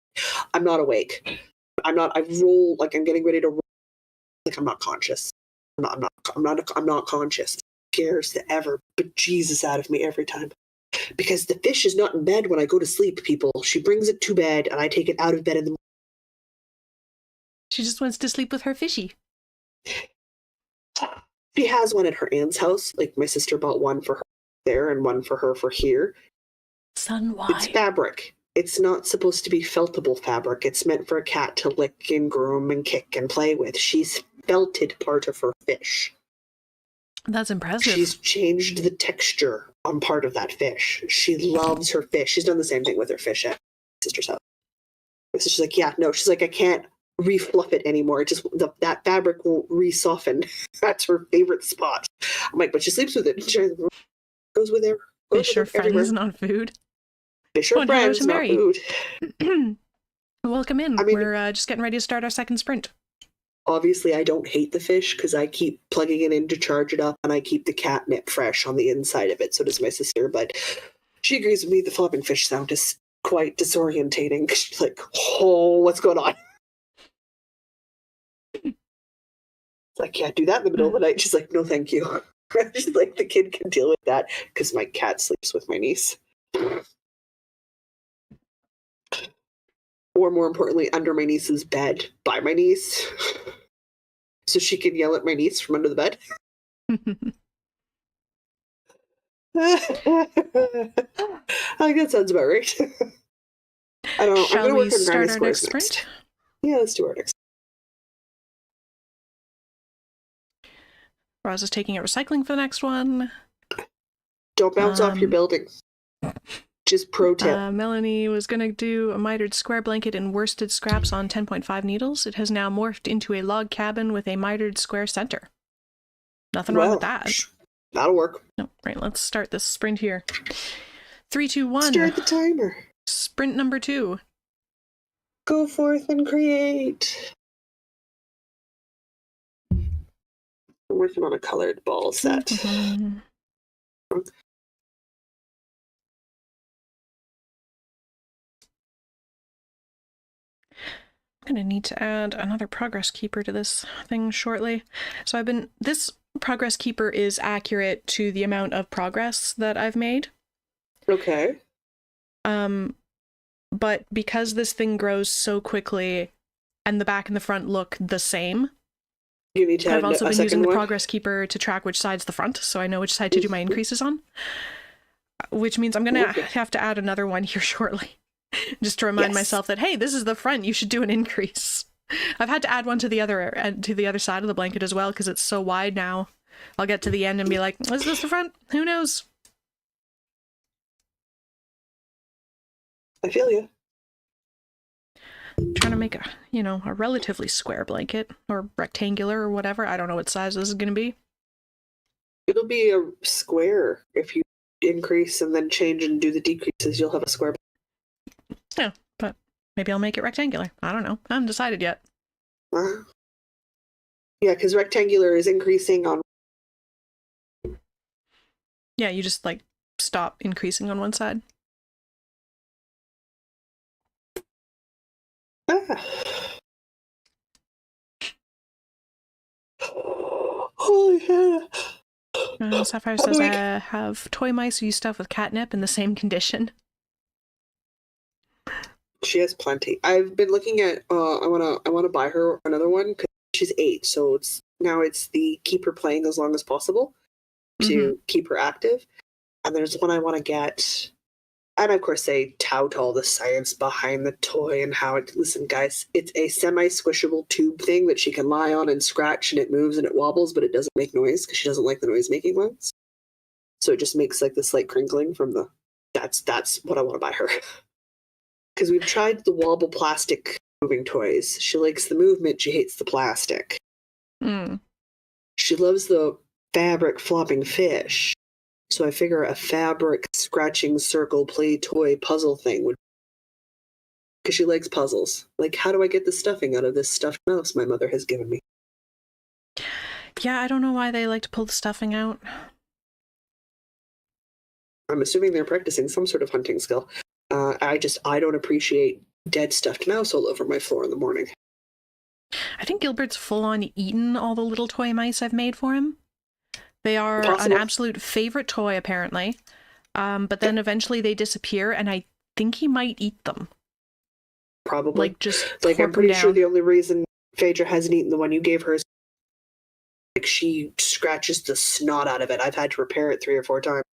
I'm not awake. I roll like I'm getting ready to roll. Like I'm not conscious. I'm not conscious. It scares the ever but Jesus out of me every time. Because the fish is not in bed when I go to sleep, people. She brings it to bed, and I take it out of bed in the morning. She just wants to sleep with her fishy. She has one at her aunt's house. Like, my sister bought one for her there and one for her for here. Son, why? It's fabric. It's not supposed to be feltable fabric. It's meant for a cat to lick and groom and kick and play with. She's felted part of her fish. That's impressive. She's changed the texture on part of that fish. She loves her fish. She's done the same thing with her fish at my sister's house. So she's like, yeah, no. She's like, I can't refluff it anymore. That fabric won't re-soften. That's her favorite spot. I'm like, but she sleeps with it. She goes with her. Fish are friends, not food. Fish are friends, not food. Welcome in. I mean, we're just getting ready to start our second sprint. Obviously, I don't hate the fish because I keep plugging it in to charge it up, and I keep the catnip fresh on the inside of it. So does my sister, but she agrees with me. The flopping fish sound is quite disorientating. She's like, oh, what's going on? Like, yeah, do that in the middle of the night. She's like, no, thank you. She's like, the kid can deal with that because my cat sleeps with my niece. Or more importantly, under my niece's bed by my niece. So she can yell at my niece from under the bed. I think that sounds about right. I don't know. Shall we start our next sprint? Yeah, let's do our next. Roz is taking out recycling for the next one. Don't bounce off your building. Just pro tip. Melanie was going to do a mitered square blanket in worsted scraps on 10.5 needles. It has now morphed into a log cabin with a mitered square center. Nothing wrong with that. That'll work. No, right, let's start this sprint here. 3, 2, 1. Start the timer. Sprint number 2. Go forth and create. I'm working on a colored ball set. Mm-hmm. I'm going to need to add another progress keeper to this thing shortly. So this progress keeper is accurate to the amount of progress that I've made. Okay. But because this thing grows so quickly and the back and the front look the same, you need to I've also been using the one? progress keeper to track which side's the front, so I know which side to do my increases on. Which means I'm going to have to add another one here shortly. Just to remind myself that, hey, this is the front, you should do an increase. I've had to add one to the other side of the blanket as well, because it's so wide now. I'll get to the end and be like, is this the front? Who knows? I feel you. I'm trying to make a relatively square blanket, or rectangular, or whatever. I don't know what size this is going to be. It'll be a square. If you increase and then change and do the decreases, you'll have a square. Yeah, but maybe I'll make it rectangular. I don't know. I haven't decided yet. Yeah, because rectangular is increasing on... Yeah, you just, stop increasing on one side. Holy hell. Sapphire says I have toy mice who use stuff with catnip in the same condition. She has plenty. I've been looking at. I wanna buy her another one because she's 8. So it's the keep her playing as long as possible to keep her active. And there's one I want to get. And of course, they tout all the science behind the toy and how it. Listen, guys, it's a semi-squishable tube thing that she can lie on and scratch, and it moves and it wobbles, but it doesn't make noise because she doesn't like the noise-making ones. So it just makes the slight crinkling from the. That's what I want to buy her. Because we've tried the wobble plastic moving toys. She likes the movement. She hates the plastic. She loves the fabric flopping fish. So I figure a fabric scratching circle play toy puzzle thing would. Because she likes puzzles. How do I get the stuffing out of this stuffed mouse my mother has given me? Yeah, I don't know why they like to pull the stuffing out. I'm assuming they're practicing some sort of hunting skill. I don't appreciate dead stuffed mouse all over my floor in the morning. I think Gilbert's full-on eaten all the little toy mice I've made for him. They are an absolute favorite toy, apparently. But then eventually they disappear, and I think he might eat them. Probably. I'm pretty sure the only reason Phaedra hasn't eaten the one you gave her is she scratches the snot out of it. I've had to repair it 3 or 4 times.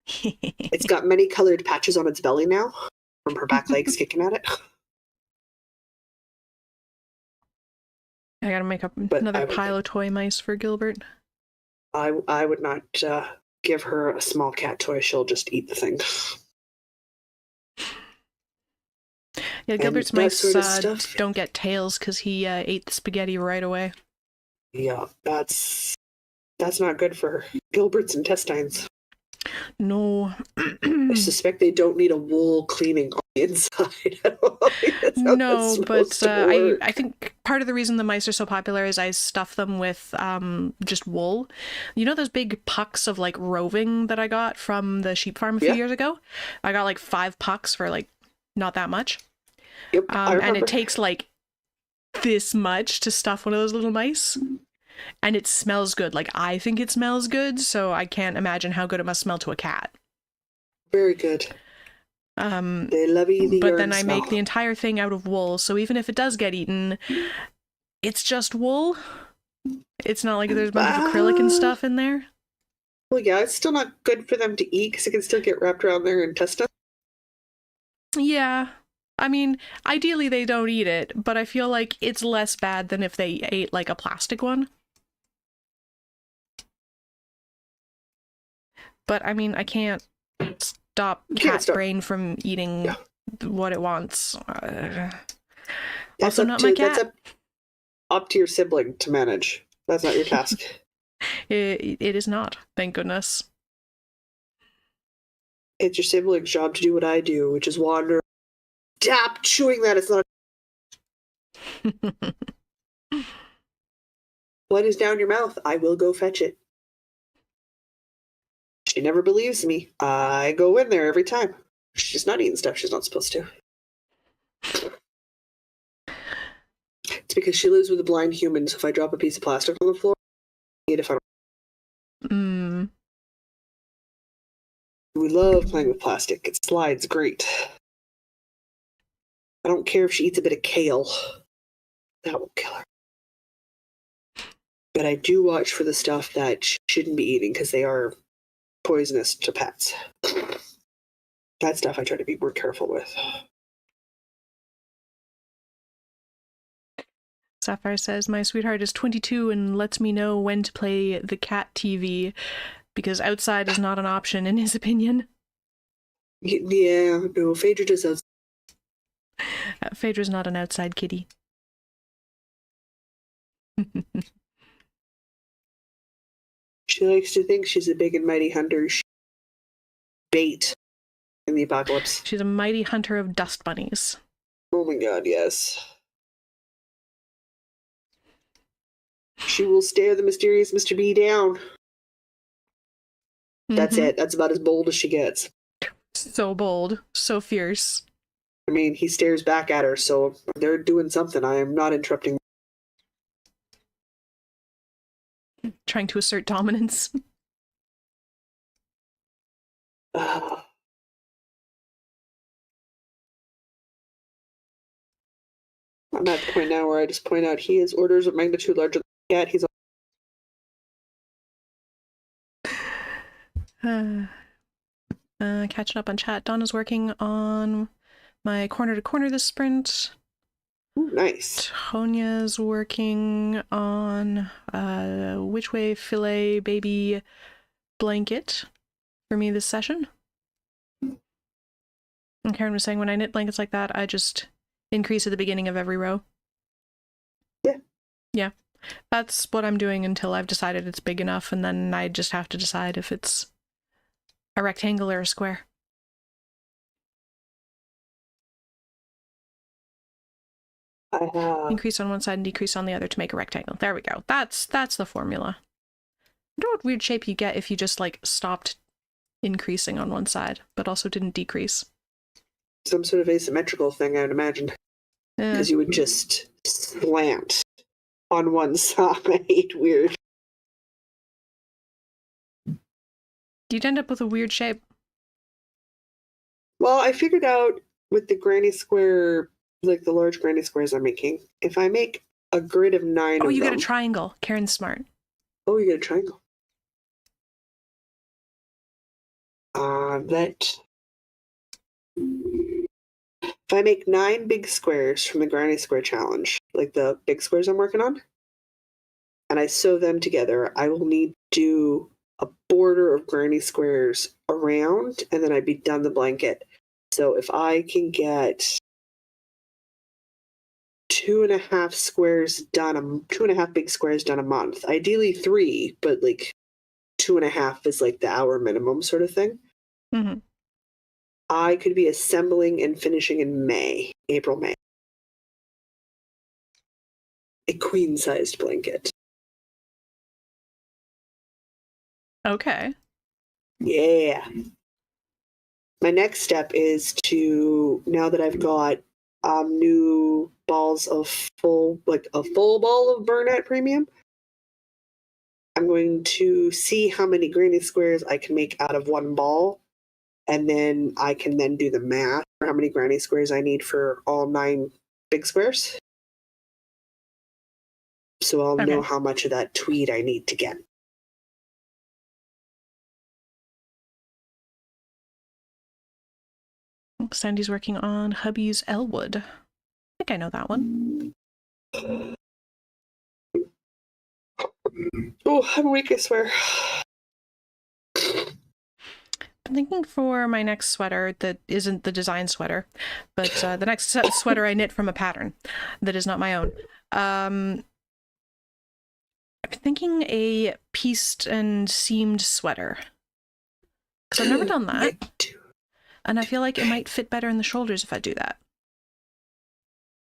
It's got many colored patches on its belly now from her back legs kicking at it. I gotta make up another pile of toy mice for Gilbert. I would not give her a small cat toy. She'll just eat the thing. Yeah, Gilbert's mice don't get tails because he ate the spaghetti right away. Yeah, that's not good for Gilbert's intestines. No. I suspect they don't need a wool cleaning on the inside. No, but I think part of the reason the mice are so popular is I stuff them with just wool. You know those big pucks of roving that I got from the sheep farm a few years ago? I got 5 pucks for not that much. Yep, and it takes this much to stuff one of those little mice. And it smells good. I think it smells good, so I can't imagine how good it must smell to a cat. Very good. They love you. But then I make the entire thing out of wool, so even if it does get eaten, it's just wool. It's not like there's a bunch of acrylic and stuff in there. Well, yeah, it's still not good for them to eat because it can still get wrapped around their intestine. Yeah. I mean, ideally they don't eat it, but I feel like it's less bad than if they ate a plastic one. But I mean, I can't stop cat brain from eating what it wants. Also not my cat. That's up to your sibling to manage. That's not your task. It is not, thank goodness. It's your sibling's job to do what I do, which is wander. Stop chewing that. It's not. What is down your mouth? I will go fetch it. She never believes me. I go in there every time. She's not eating stuff she's not supposed to. It's because she lives with a blind human, so if I drop a piece of plastic on the floor, I eat it if I don't. We love playing with plastic. It slides great. I don't care if she eats a bit of kale. That will kill her. But I do watch for the stuff that she shouldn't be eating because they are poisonous to pets. That stuff I try to be more careful with. Sapphire says, my sweetheart is 22 and lets me know when to play the cat TV because outside is not an option in his opinion. Yeah, no, Phaedra just says. Phaedra's not an outside kitty. She likes to think she's a big and mighty hunter. She's bait in the apocalypse. She's a mighty hunter of dust bunnies. Oh my god, yes. She will stare the mysterious Mr. B down. That's it. That's about as bold as she gets. So bold. So fierce. I mean, he stares back at her, so they're doing something. I am not interrupting. Trying to assert dominance. I'm at the point now where I just point out he is orders of magnitude larger than the cat. He's catching up on chat. Donna's working on my corner to corner this sprint. Ooh, nice. Tonya's working on which way fillet baby blanket for me this session. And Karen was saying when I knit blankets like that, I just increase at the beginning of every row. Yeah. Yeah. That's what I'm doing until I've decided it's big enough, and then I just have to decide if it's a rectangle or a square. I have increase on one side and decrease on the other to make a rectangle. There we go. That's the formula. I wonder what weird shape you get if you just like stopped increasing on one side, but also didn't decrease. some sort of asymmetrical thing, I'd imagine. Because you would just slant on one side. Weird. You'd end up with a weird shape. Well, I figured out with the granny square, like the large granny squares I'm making, if I make a grid of 9 Oh, of you them... get a triangle. Karen's smart. Oh, you get a triangle. If I make 9 big squares from the granny square challenge, like the big squares I'm working on, and I sew them together, I will need to do a border of granny squares around, and then I'd be done the blanket. So if I can get 2.5 squares done, 2.5 big squares done a month, ideally 3, but like 2.5 is like the hour minimum sort of thing. Mm-hmm. I could be assembling and finishing in May, April, May. A queen-sized blanket. Okay. Yeah. My next step is to, now that I've got new balls of a full ball of Burnett Premium, I'm going to see how many granny squares I can make out of one ball, and then I can then do the math for how many granny squares I need for all 9 big squares. So I'll know how much of that tweed I need to get. Sandy's working on hubby's Elwood. I think I know that one. Oh, I'm weak, I swear. I'm thinking for my next sweater that isn't the design sweater, but the next sweater I knit from a pattern that is not my own. I'm thinking a pieced and seamed sweater. Because I've never done that. And I feel like it might fit better in the shoulders if I do that.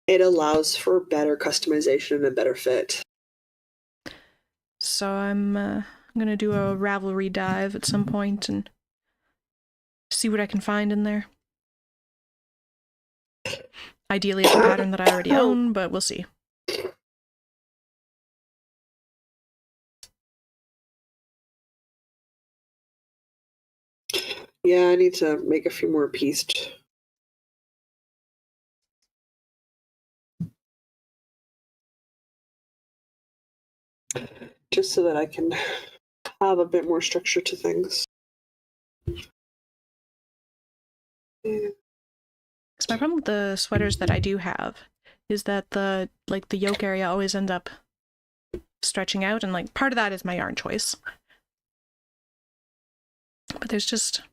It allows for better customization and a better fit. So I'm going to do a Ravelry dive at some point and see what I can find in there. Ideally, it's a pattern that I already own, but we'll see. Yeah, I need to make a few more pieced. Just so that I can have a bit more structure to things. Yeah. Because my problem with the sweaters that I do have is that the yoke area always ends up stretching out, and like part of that is my yarn choice. But there just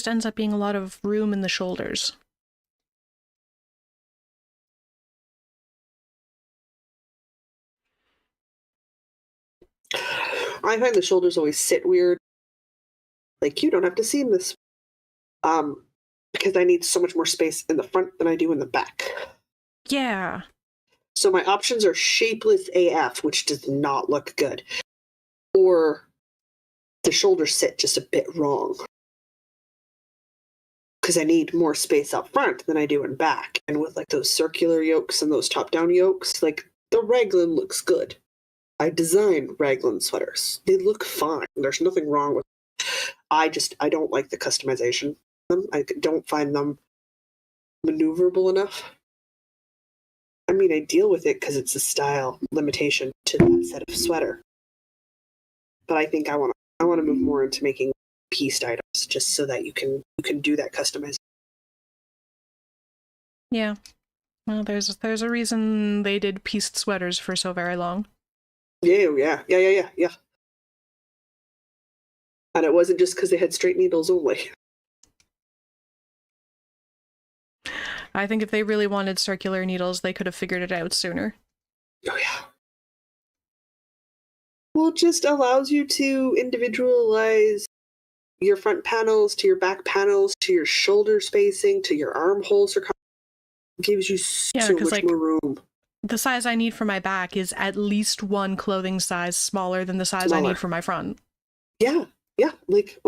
ends up being a lot of room in the shoulders. I find the shoulders always sit weird. Like, you don't have to seam this. Because I need so much more space in the front than I do in the back. Yeah. So my options are shapeless AF, which does not look good. Or the shoulders sit just a bit wrong. Because I need more space up front than I do in back. And with like those circular yokes and those top-down yokes, like the raglan looks good. I design raglan sweaters. They look fine. There's nothing wrong with them. I don't like the customization. I don't find them maneuverable enough. I mean, I deal with it because it's a style limitation to that set of sweater. But I think I want to move more into making pieced items, just so that you can do that customization. Yeah. Well, there's a reason they did pieced sweaters for so very long. Yeah. And it wasn't just because they had straight needles only. I think if they really wanted circular needles, they could have figured it out sooner. Oh, yeah. Well, it just allows you to individualize your front panels to your back panels to your shoulder spacing to your armhole circumference. It gives you so much more room. The size I need for my back is at least one clothing size smaller than the size I need for my front. Yeah. Like,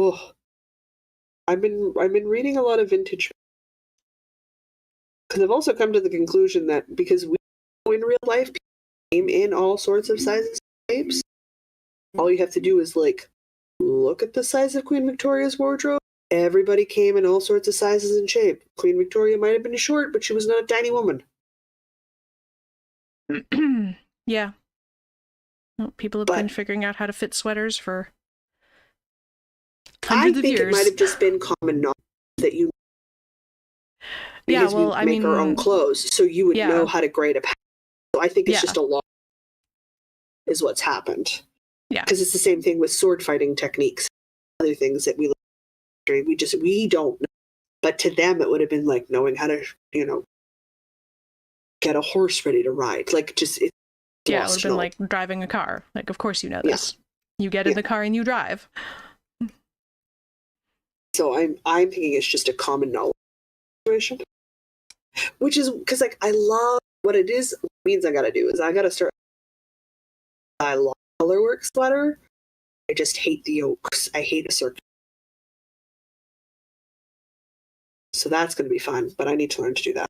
I've been reading a lot of vintage. Because I've also come to the conclusion that because we know in real life people came in all sorts of sizes and shapes, all you have to do is like look at the size of Queen Victoria's wardrobe. Everybody came in all sorts of sizes and shape. Queen Victoria might have been short, but she was not a tiny woman. Yeah. Well, people have been figuring out how to fit sweaters for hundreds of years. I think it might have just been common knowledge that you. Because we make our own clothes, so you would know how to grade a pattern. So I think it's just a lot is what's happened. Yeah. Because it's the same thing with sword fighting techniques, other things that we don't know. But to them, it would have been like knowing how to, get a horse ready to ride. Like, just it would have been like driving a car. Like, of course you know this. Yeah. You get in the car and you drive. So I'm thinking it's just a common knowledge situation. Which is because like I love what it is. What it means I gotta do is I gotta start. I love colorwork sweater. I just hate the yokes. I hate a circle. So that's gonna be fun, but I need to learn to do that.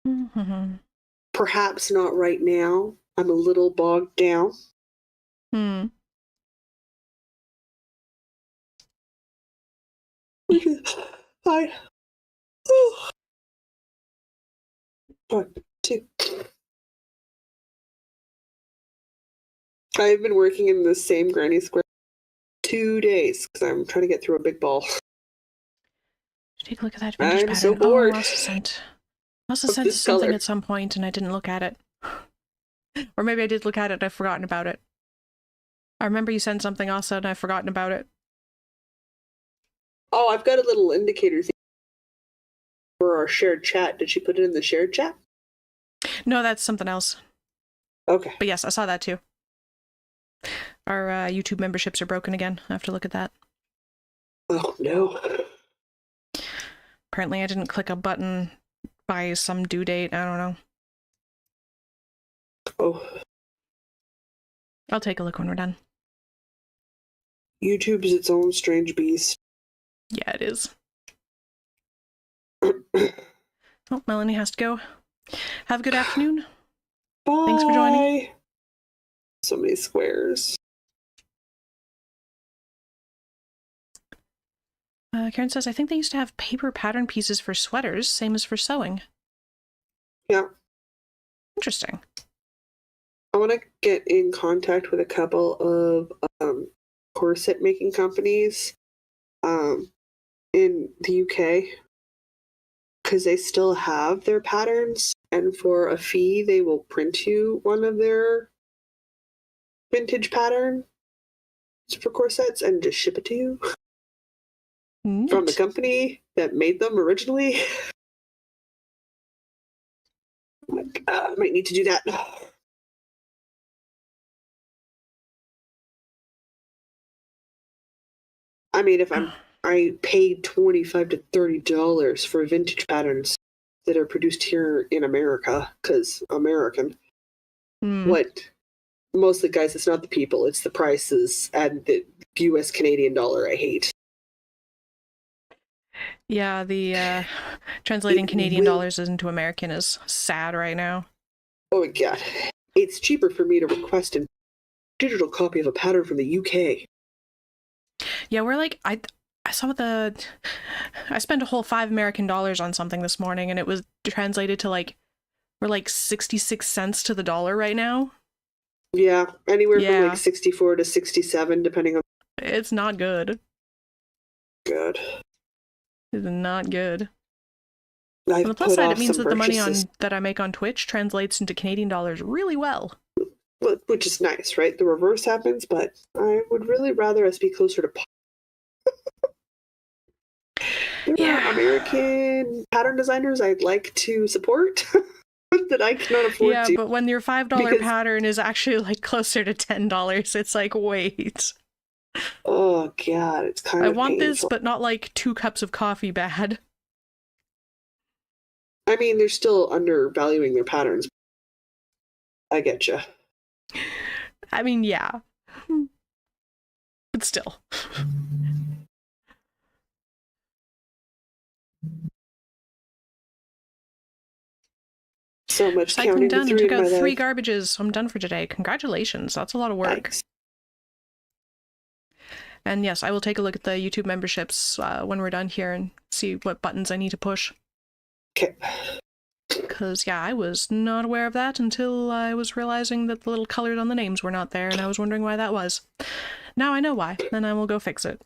Mm-hmm. Perhaps not right now. I'm a little bogged down. Hi. 1, 2. I've been working in the same granny square 2 days because I'm trying to get through a big ball. Take a look at that vintage pattern. So bored. I must have sent something at some point and I didn't look at it. Or maybe I did look at it and I've forgotten about it. I remember you sent something also and I've forgotten about it. Oh, I've got a little indicator thing for our shared chat. Did she put it in the shared chat? No, that's something else. Okay. But yes, I saw that too. Our YouTube memberships are broken again. I have to look at that. Oh, no. Apparently I didn't click a button by some due date. I don't know. Oh. I'll take a look when we're done. YouTube is its own strange beast. Yeah, it is. Oh, Melanie has to go. Have a good afternoon. Bye. Thanks for joining. So many squares. Karen says, I think they used to have paper pattern pieces for sweaters, same as for sewing. Yeah. Interesting. I want to get in contact with a couple of corset making companies in the UK, because they still have their patterns, and for a fee they will print you one of their vintage patterns for corsets and just ship it to you. Neat. From the company that made them originally. Like, I might need to do that. I mean, if I paid $25 to $30 for vintage patterns that are produced here in America, because American. What? Mostly, guys, it's not the people, it's the prices and the US Canadian dollar I hate. Yeah, the translating Canadian dollars into American is sad right now. Oh my god. It's cheaper for me to request a digital copy of a pattern from the UK. Yeah, we're like, I saw I spent a whole $5 American on something this morning, and it was translated to we're like 66 cents to the dollar right now. Yeah, anywhere from like 64 to 67, depending on. It's not good. Good. It's not good. On the plus side, it means that the money that I make on Twitch translates into Canadian dollars really well. Which is nice, right? The reverse happens, but I would really rather us be closer to. There are American pattern designers I'd like to support that I cannot afford to. Yeah, but when your $5 pattern is actually like closer to $10, it's like, wait. Oh god, it's kind of I want painful. this, but not like 2 cups of coffee bad. I mean, they're still undervaluing their patterns. I get you. I mean, yeah. But still. So much Recycling counting done. to 3 Took out 3 life. garbages. I'm done for today. Congratulations. That's a lot of work. Thanks. And yes, I will take a look at the YouTube memberships when we're done here and see what buttons I need to push. Okay. Because, yeah, I was not aware of that until I was realizing that the little colors on the names were not there, and I was wondering why that was. Now I know why, and I will go fix it.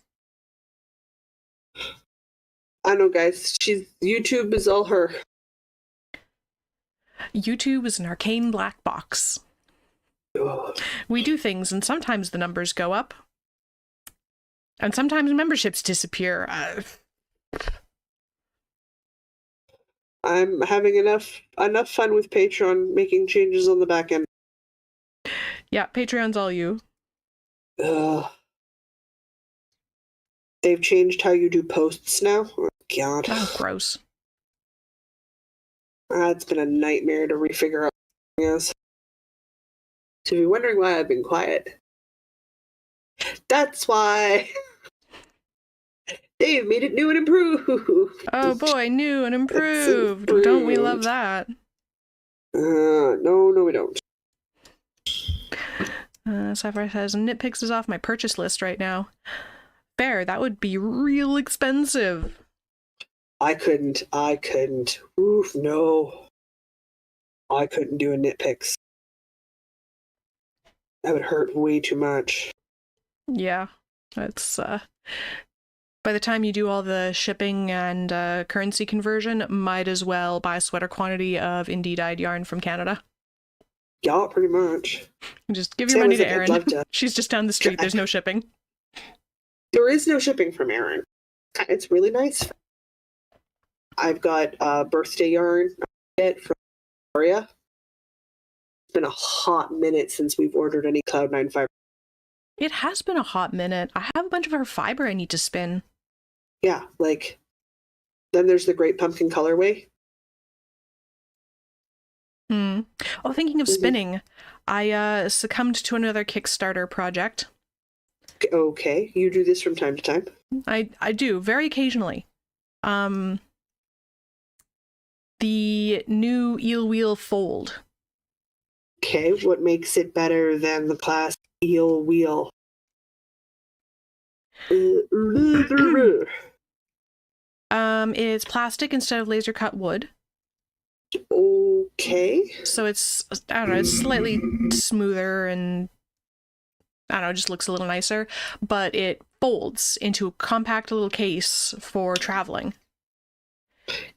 I know, guys. YouTube is all her. YouTube is an arcane black box. Ugh. We do things, and sometimes the numbers go up. And sometimes memberships disappear. I'm having enough fun with Patreon making changes on the back end. Yeah, Patreon's all you. They've changed how you do posts now. Oh, God. Oh, gross. It's been a nightmare to refigure out. Yes. So if you're wondering why I've been quiet, that's why. They've made it new and improved. Oh boy, new and improved. Don't we love that? No, we don't. Sapphire says, Nitpicks is off my purchase list right now. Fair, that would be real expensive. I couldn't. Oof, no. I couldn't do a Nitpicks. That would hurt way too much. Yeah, it's, by the time you do all the shipping and currency conversion, might as well buy a sweater quantity of indie dyed yarn from Canada. Yeah, pretty much. Just give your money to Erin. She's just down the street. There's no shipping. There is no shipping from Erin. It's really nice. I've got a birthday yarn from Victoria. It's been a hot minute since we've ordered any Cloud9 fiber. It has been a hot minute. I have a bunch of her fiber I need to spin. Yeah, like, then there's the Great Pumpkin colorway. Oh, thinking of spinning, I succumbed to another Kickstarter project. Okay, you do this from time to time. I do, very occasionally. The new eel wheel fold. Okay, what makes it better than the plastic eel wheel? It's plastic instead of laser cut wood. Okay. So it's, I don't know, it's slightly smoother and, I don't know, just looks a little nicer. But it folds into a compact little case for traveling.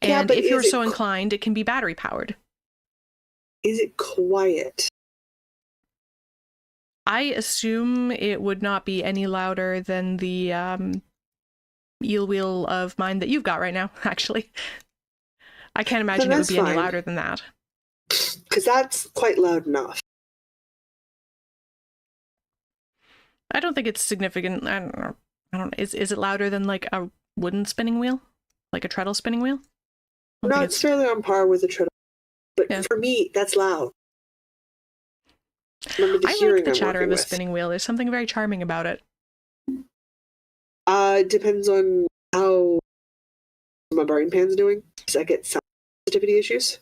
Yeah, and but if you're so inclined, it can be battery powered. Is it quiet? I assume it would not be any louder than the eel wheel of mine that you've got right now, actually. I can't imagine it would be any louder than that. Because that's quite loud enough. I don't think it's significant. I don't know. Is it louder than like a wooden spinning wheel? Like a treadle spinning wheel? No, it's fairly on par with a treadle. But yeah, for me, that's loud. I like the chatter of a spinning wheel. There's something very charming about it. It depends on how my brain pan's doing. Because I get sound sensitivity issues.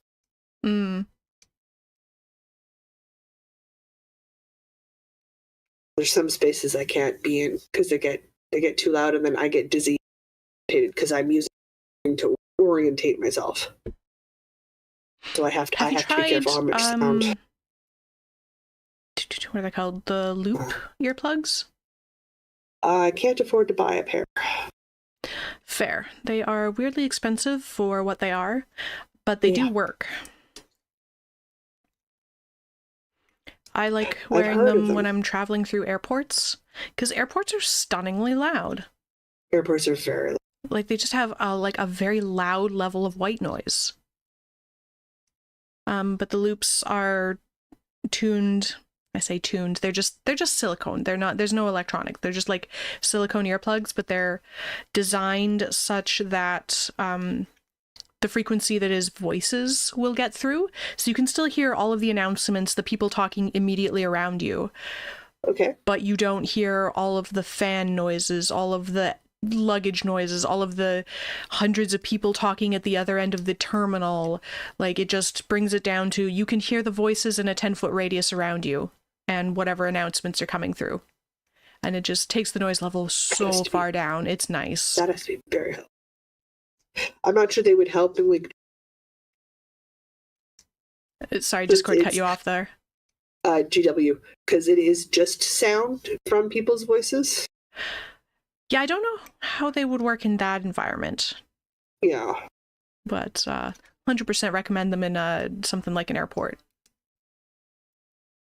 There's some spaces I can't be in because they get too loud, and then I get dizzy because I'm using to orientate myself. So I have to be careful how much sound. What are they called? The loop earplugs? I can't afford to buy a pair. Fair. They are weirdly expensive for what they are, but they do work. I like wearing them when I'm traveling through airports, because airports are stunningly loud. Airports are very loud. Like, they just have a very loud level of white noise. But the loops are tuned. I say tuned. They're just silicone. They're not. There's no electronic. They're just like silicone earplugs, but they're designed such that the frequency that is voices will get through, so you can still hear all of the announcements, the people talking immediately around you. Okay. But you don't hear all of the fan noises, all of the luggage noises, all of the hundreds of people talking at the other end of the terminal. Like, it just brings it down to you can hear the voices in a 10-foot radius around you and whatever announcements are coming through. And it just takes the noise level so far down. It's nice. That has to be very helpful. I'm not sure they would help in like... Sorry, Discord cut you off there. GW, because it is just sound from people's voices. Yeah, I don't know how they would work in that environment. Yeah. But 100% recommend them in something like an airport.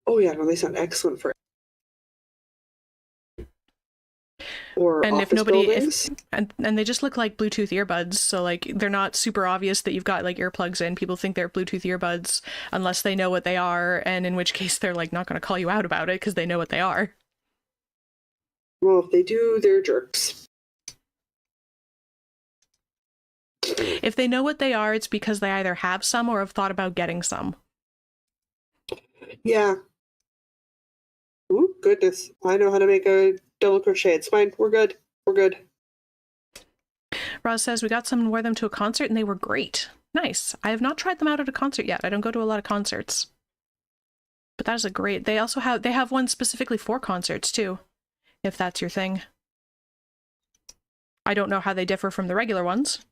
Oh yeah, no, they sound excellent for it. Or and office buildings. And they just look like Bluetooth earbuds, so like they're not super obvious that you've got like earplugs in. People think they're Bluetooth earbuds unless they know what they are, and in which case they're like not going to call you out about it because they know what they are. Well, if they do, they're jerks. If they know what they are, it's because they either have some or have thought about getting some. Yeah. Ooh, goodness. I know how to make a double crochet. It's fine. We're good. We're good. Roz says, we got some and wore them to a concert and they were great. Nice. I have not tried them out at a concert yet. I don't go to a lot of concerts. But that is a great... They have one specifically for concerts too, if that's your thing. I don't know how they differ from the regular ones.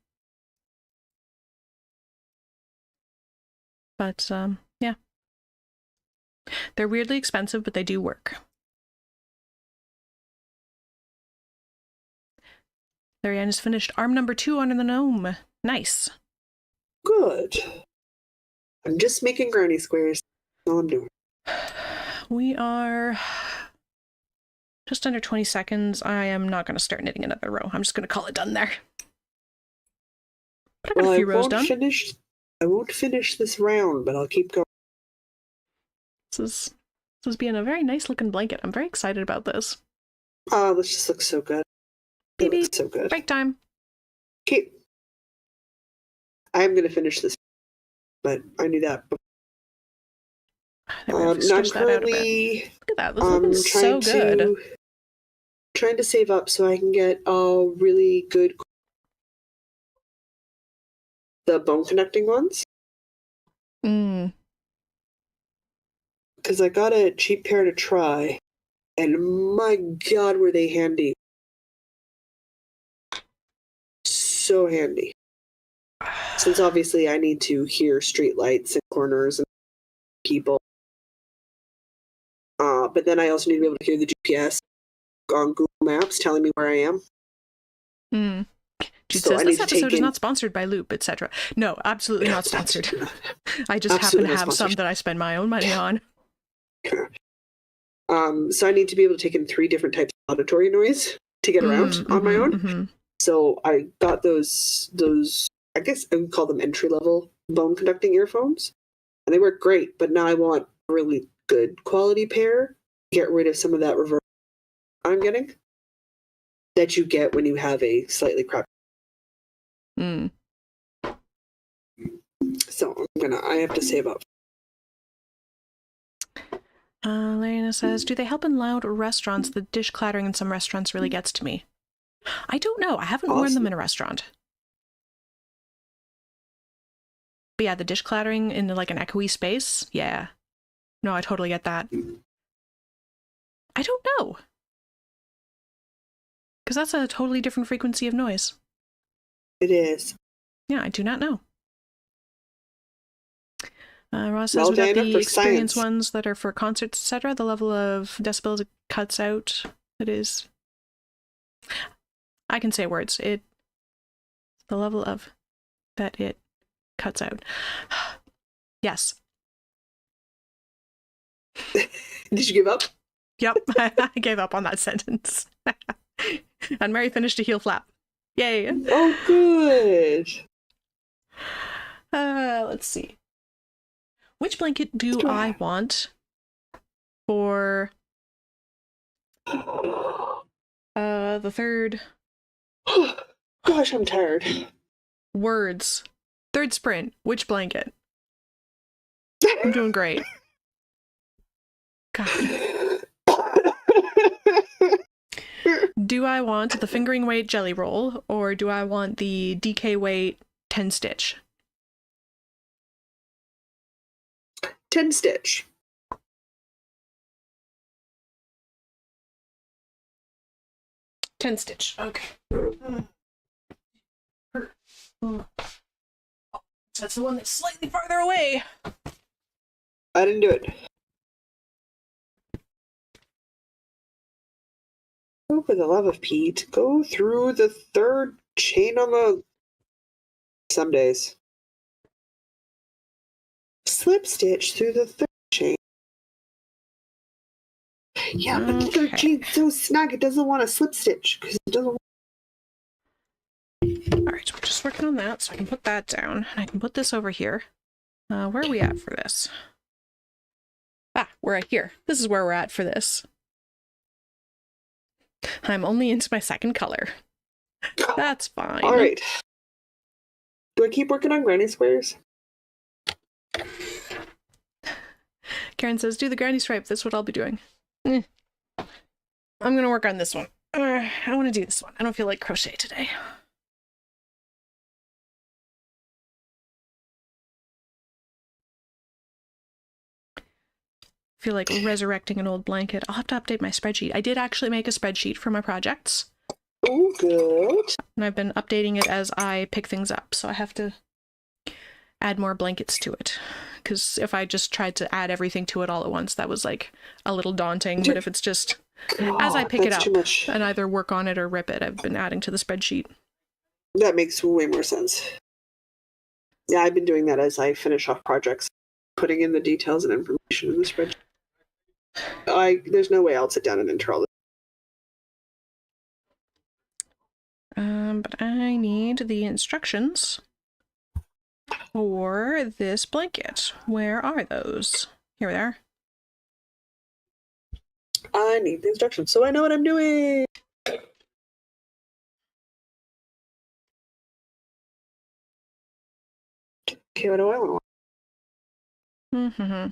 But, yeah. They're weirdly expensive, but they do work. Marianne is finished arm number 2 under the gnome. Nice. Good. I'm just making granny squares. That's all I'm doing. We are just under 20 seconds. I am not going to start knitting another row. I'm just going to call it done there. But I got a few rows done. I won't finish this round, but I'll keep going. This is being a very nice looking blanket. I'm very excited about this. Oh, this just looks so good. It looks so good. Break time. Okay. I'm going to finish this, but I knew that. I'm currently... Look at that. This looks so good. Trying to save up so I can get a really good... the bone connecting ones. Because I got a cheap pair to try, and my god, were they handy. So handy. Since obviously I need to hear street lights and corners and people. But then I also need to be able to hear the GPS on Google Maps telling me where I am. Jude says, this episode is not sponsored by Loop, etc. No, absolutely not sponsored. I just happen to have some that I spend my own money on. So I need to be able to take in 3 different types of auditory noise to get around on my own. So I got those, I guess I would call them entry-level bone conducting earphones. And they work great, but now I want a really good quality pair. Get rid of some of that reverb I'm getting that you get when you have a slightly crappy. So I have to save up. Lena says, do they help in loud restaurants? The dish clattering in some restaurants really gets to me. I don't know. I haven't worn them in a restaurant. But yeah, the dish clattering in like an echoey space. Yeah. No, I totally get that. I don't know. Because that's a totally different frequency of noise. It is. Yeah, I do not know. Ross says, without the experience ones that are for concerts, etc., the level of decibels it cuts out, it is... I can say words. The level of that it cuts out. Yes. Did you give up? Yep, I gave up on that sentence. And Mary finished a heel flap. Yay! Oh, good. Let's see. Which blanket do I want for the third? Gosh, I'm tired. Words. Third sprint. Which blanket? I'm doing great. God. Do I want the fingering weight jelly roll, or do I want the DK weight 10 stitch? 10 stitch. Okay. That's the one that's slightly farther away. I didn't do it. Oh, for the love of Pete, go through the third chain on the... Some days. Slip stitch through the third chain. Yeah, but the third chain's so snug it doesn't want to slip stitch because it doesn't. Alright, we're just working on that, so I can put that down. And I can put this over here. Where are we at for this? Ah, we're at here. This is where we're at for this. I'm only into my second color. That's fine. Alright. Do I keep working on granny squares? Karen says, do the granny stripe. That's what I'll be doing. I'm going to work on this one. I want to do this one. I don't feel like crochet today. Feel like resurrecting an old blanket. I'll have to update my spreadsheet. I did actually make a spreadsheet for my projects. Oh, good. And I've been updating it as I pick things up, so I have to add more blankets to it. Because if I just tried to add everything to it all at once, that was like a little daunting. But if it's just as I pick it up and either work on it or rip it, I've been adding to the spreadsheet. That makes way more sense. Yeah, I've been doing that as I finish off projects, putting in the details and information in the spreadsheet. There's no way I'll sit down and enter all this. But I need the instructions for this blanket. Where are those? Here they are. I need the instructions so I know what I'm doing. Okay, what do I want? Mm-hmm.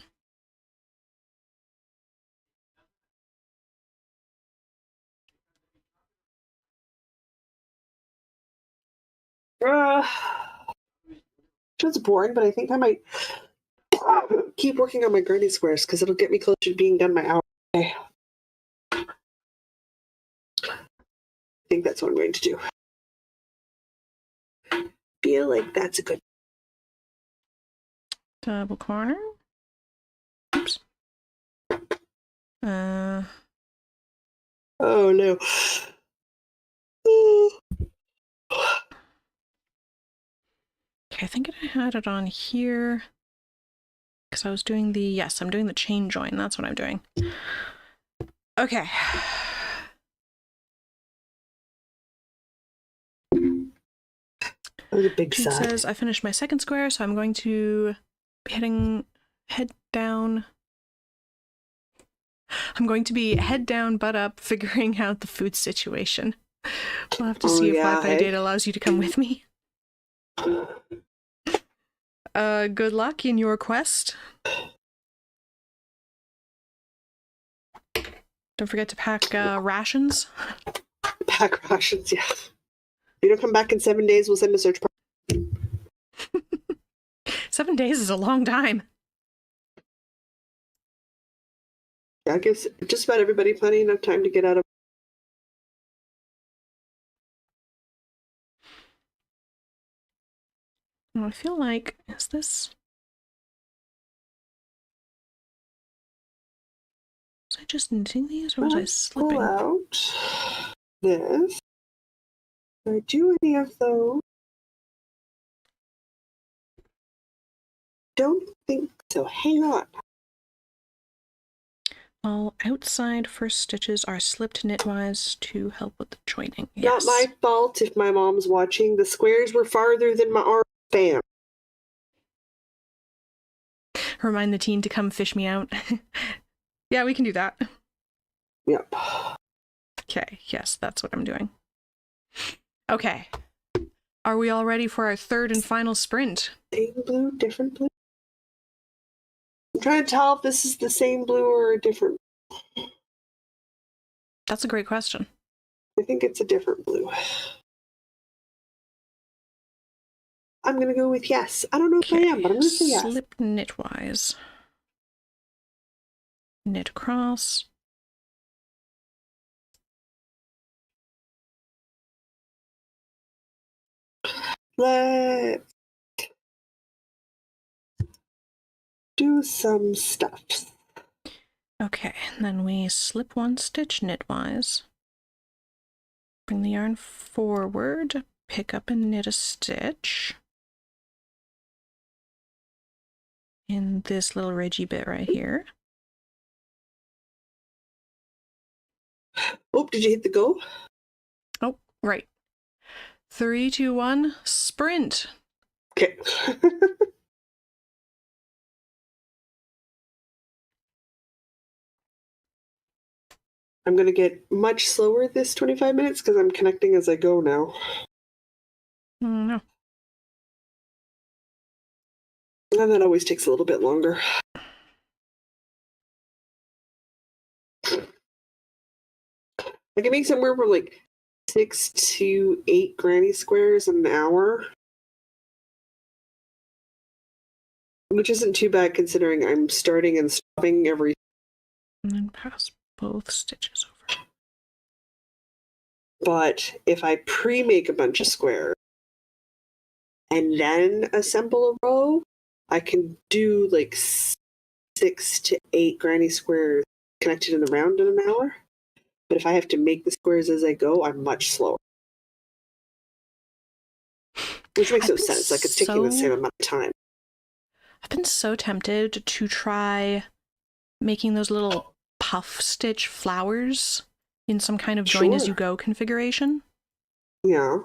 It's boring, but I think I might keep working on my granny squares because it'll get me closer to being done my hour. Okay. I think that's what I'm going to do. Feel like that's a good. Double corner. Oops. Oh no. Okay, I think I had it on here because I was doing the, yes, I'm doing the chain join. That's what I'm doing. Okay. That was a big Sheet sigh. says I finished my second square, so I'm going to be head down. I'm going to be head down, butt up, figuring out the food situation. We'll have to see if Wi-Fi data allows you to come with me. Good luck in your quest. Don't forget to pack rations. Pack rations, yeah. If you don't come back in 7 days, we'll send a search party. 7 days is a long time. Yeah, it gives just about everybody plenty enough time to get out of. I feel like, is this? Was I just knitting these or was I slipping? Pull out this. Did I do any of those? Don't think so. Hang on. All outside first stitches are slipped knitwise to help with the joining. Not my fault if my mom's watching. The squares were farther than my arm span. Remind the teen to come fish me out. Yeah, we can do that. Yep. Okay, yes, that's what I'm doing. Okay. Are we all ready for our third and final sprint? Same blue, different blue? I'm trying to tell if this is the same blue or a different. That's a great question. I think it's a different blue. I'm going to go with yes. I don't know if I am, but I'm going to say yes. Slip knitwise. Knit across. Let's do some stuff. Okay, and then we slip one stitch knitwise. Bring the yarn forward, pick up and knit a stitch. In this little ridgy bit right here. Oh, did you hit the go? Oh, right. 3, 2, 1, sprint. Okay. I'm going to get much slower this 25 minutes because I'm connecting as I go now. No. And that always takes a little bit longer. I can make somewhere from like 6 to 8 granny squares in an hour. Which isn't too bad considering I'm starting and stopping every. And then pass both stitches over. But if I pre-make a bunch of squares and then assemble a row, I can do like 6 to 8 granny squares connected in the round in an hour. But if I have to make the squares as I go, I'm much slower. Which makes no sense. Like it's taking the same amount of time. I've been so tempted to try making those little puff stitch flowers in some kind of join as you go configuration. Yeah.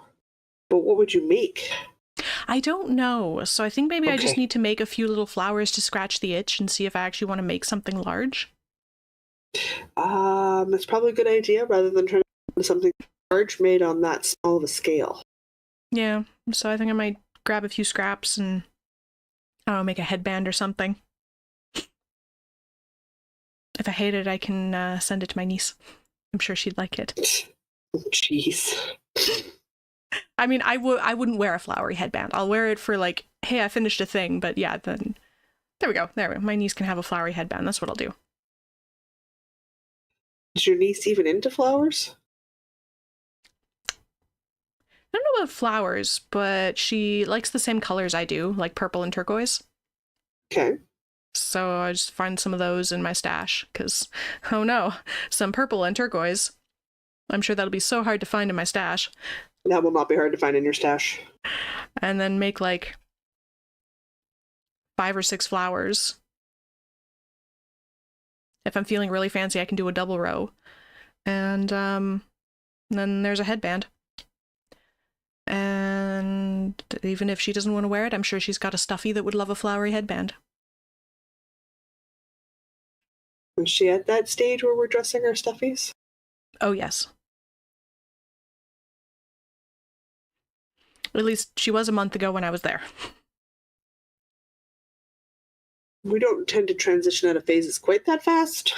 But what would you make? I don't know. So I think maybe I just Okay. need to make a few little flowers to scratch the itch and see if I actually want to make something large. That's probably a good idea rather than trying to do something large made on that small of a scale. Yeah. So I think I might grab a few scraps and, I don't know, make a headband or something. If I hate it, I can send it to my niece. I'm sure she'd like it. Jeez. I mean, I wouldn't wear a flowery headband. I'll wear it for like, hey, I finished a thing. But yeah, then there we go. There we go. My niece can have a flowery headband. That's what I'll do. Is your niece even into flowers? I don't know about flowers, but she likes the same colors I do, like purple and turquoise. Okay. So I just find some of those in my stash because, oh no, some purple and turquoise. I'm sure that'll be so hard to find in my stash. That will not be hard to find in your stash. And then make like 5 or 6 flowers. If I'm feeling really fancy, I can do a double row. And then there's a headband. And even if she doesn't want to wear it, I'm sure she's got a stuffy that would love a flowery headband. Is she at that stage where we're dressing our stuffies? Oh, yes. At least she was a month ago when I was there. We don't tend to transition out of phases quite that fast.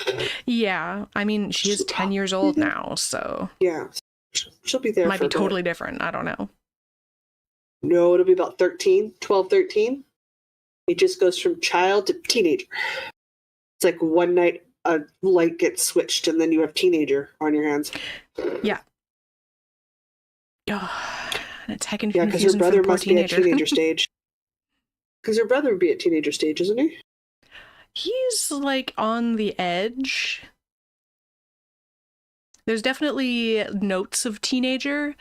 Yeah, I mean, she is 10 years old now, so Yeah. She'll be there might for be a bit. totally different. I don't know. No, it'll be about 13, 12, 13. It just goes from child to teenager. It's like one night a light gets switched and then you have teenager on your hands. Yeah. Oh, it's heckin' Yeah, because her confusing for the brother poor must be at teenager. teenager stage. Because her brother would be at teenager stage, isn't he? He's like on the edge. There's definitely notes of teenager,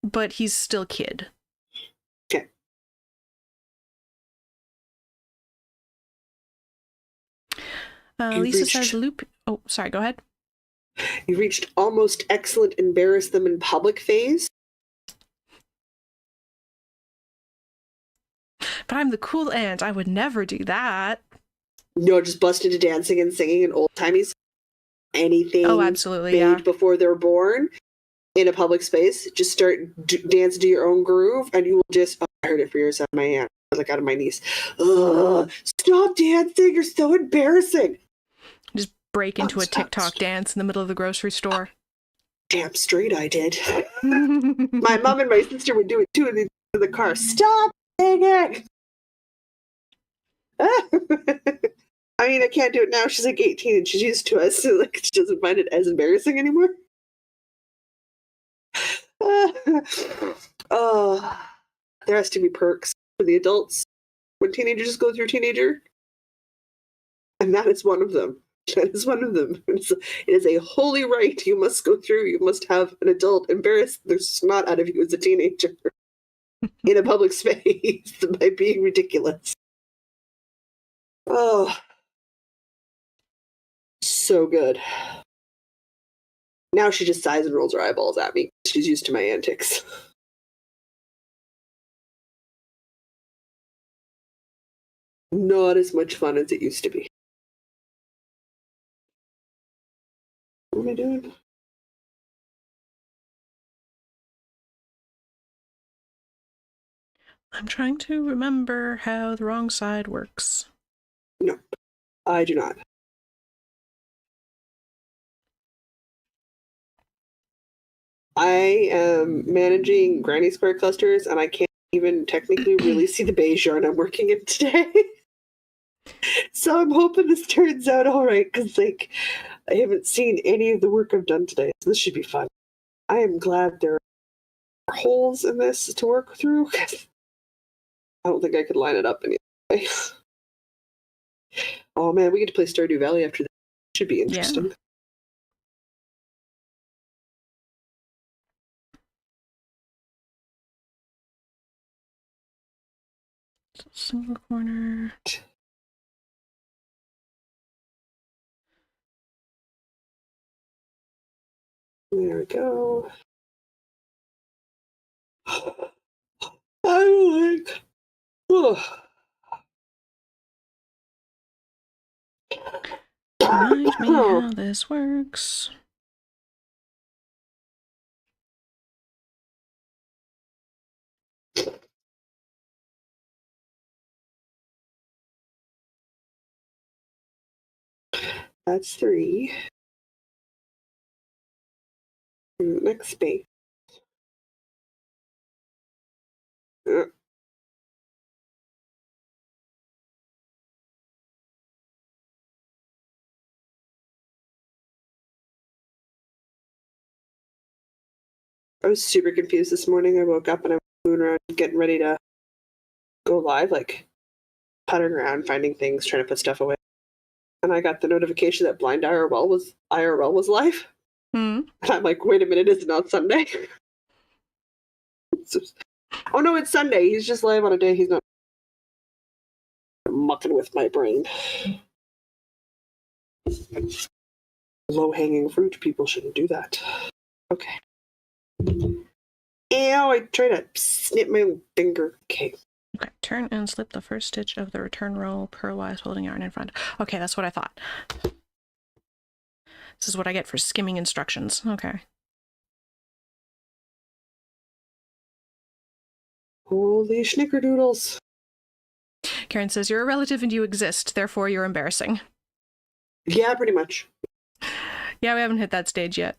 but he's still kid. Okay. Lisa says loop. Oh, sorry, go ahead. You reached almost excellent embarrass them in public phase. But I'm the cool aunt. I would never do that. No, just bust into dancing and singing an old-timey song. Anything Oh, absolutely, made yeah. before they're born in a public space. Just start dance to your own groove, and you will just. Oh, I heard it for years out of my aunt, like out of my niece. Ugh, stop dancing! You're so embarrassing. Just break into a TikTok dance in the middle of the grocery store. Damn straight, I did. My mom and my sister would do it too in the car. Stop singing! I mean, I can't do it now. She's like 18 and she's used to us, so like she doesn't find it as embarrassing anymore. Oh, there has to be perks for the adults when teenagers go through teenager, and that is one of them. That is one of them. It is a holy rite you must go through. You must have an adult embarrass the snot out of you as a teenager in a public space by being ridiculous. Oh, so good. Now she just sighs and rolls her eyeballs at me. She's used to my antics. Not as much fun as it used to be. What am I doing? I'm trying to remember how the wrong side works. No, I do not. I am managing granny square clusters, and I can't even technically really see the beige yarn I'm working in today. So I'm hoping this turns out all right, because like I haven't seen any of the work I've done today. So this should be fun. I am glad there are holes in this to work through. I don't think I could line it up anyway. Oh man, we get to play Stardew Valley after this. Should be interesting. Yeah. So single corner. There we go. I'm like, oh. Remind me how this works. That's 3. Next space. I was super confused this morning. I woke up and I was moving around getting ready to go live, like puttering around, finding things, trying to put stuff away. And I got the notification that Blind IRL was live. And I'm like, wait a minute, is it not Sunday? Oh no, it's Sunday. He's just live on a day he's not mucking with my brain. Low-hanging fruit, people shouldn't do that. Okay. Ew, I tried to snip my own finger. Okay. Okay, turn and slip the first stitch of the return row purlwise holding yarn in front. Okay, that's what I thought. This is what I get for skimming instructions. Okay. Holy schnickerdoodles. Karen says, you're a relative and you exist, therefore you're embarrassing. Yeah, pretty much. Yeah, we haven't hit that stage yet.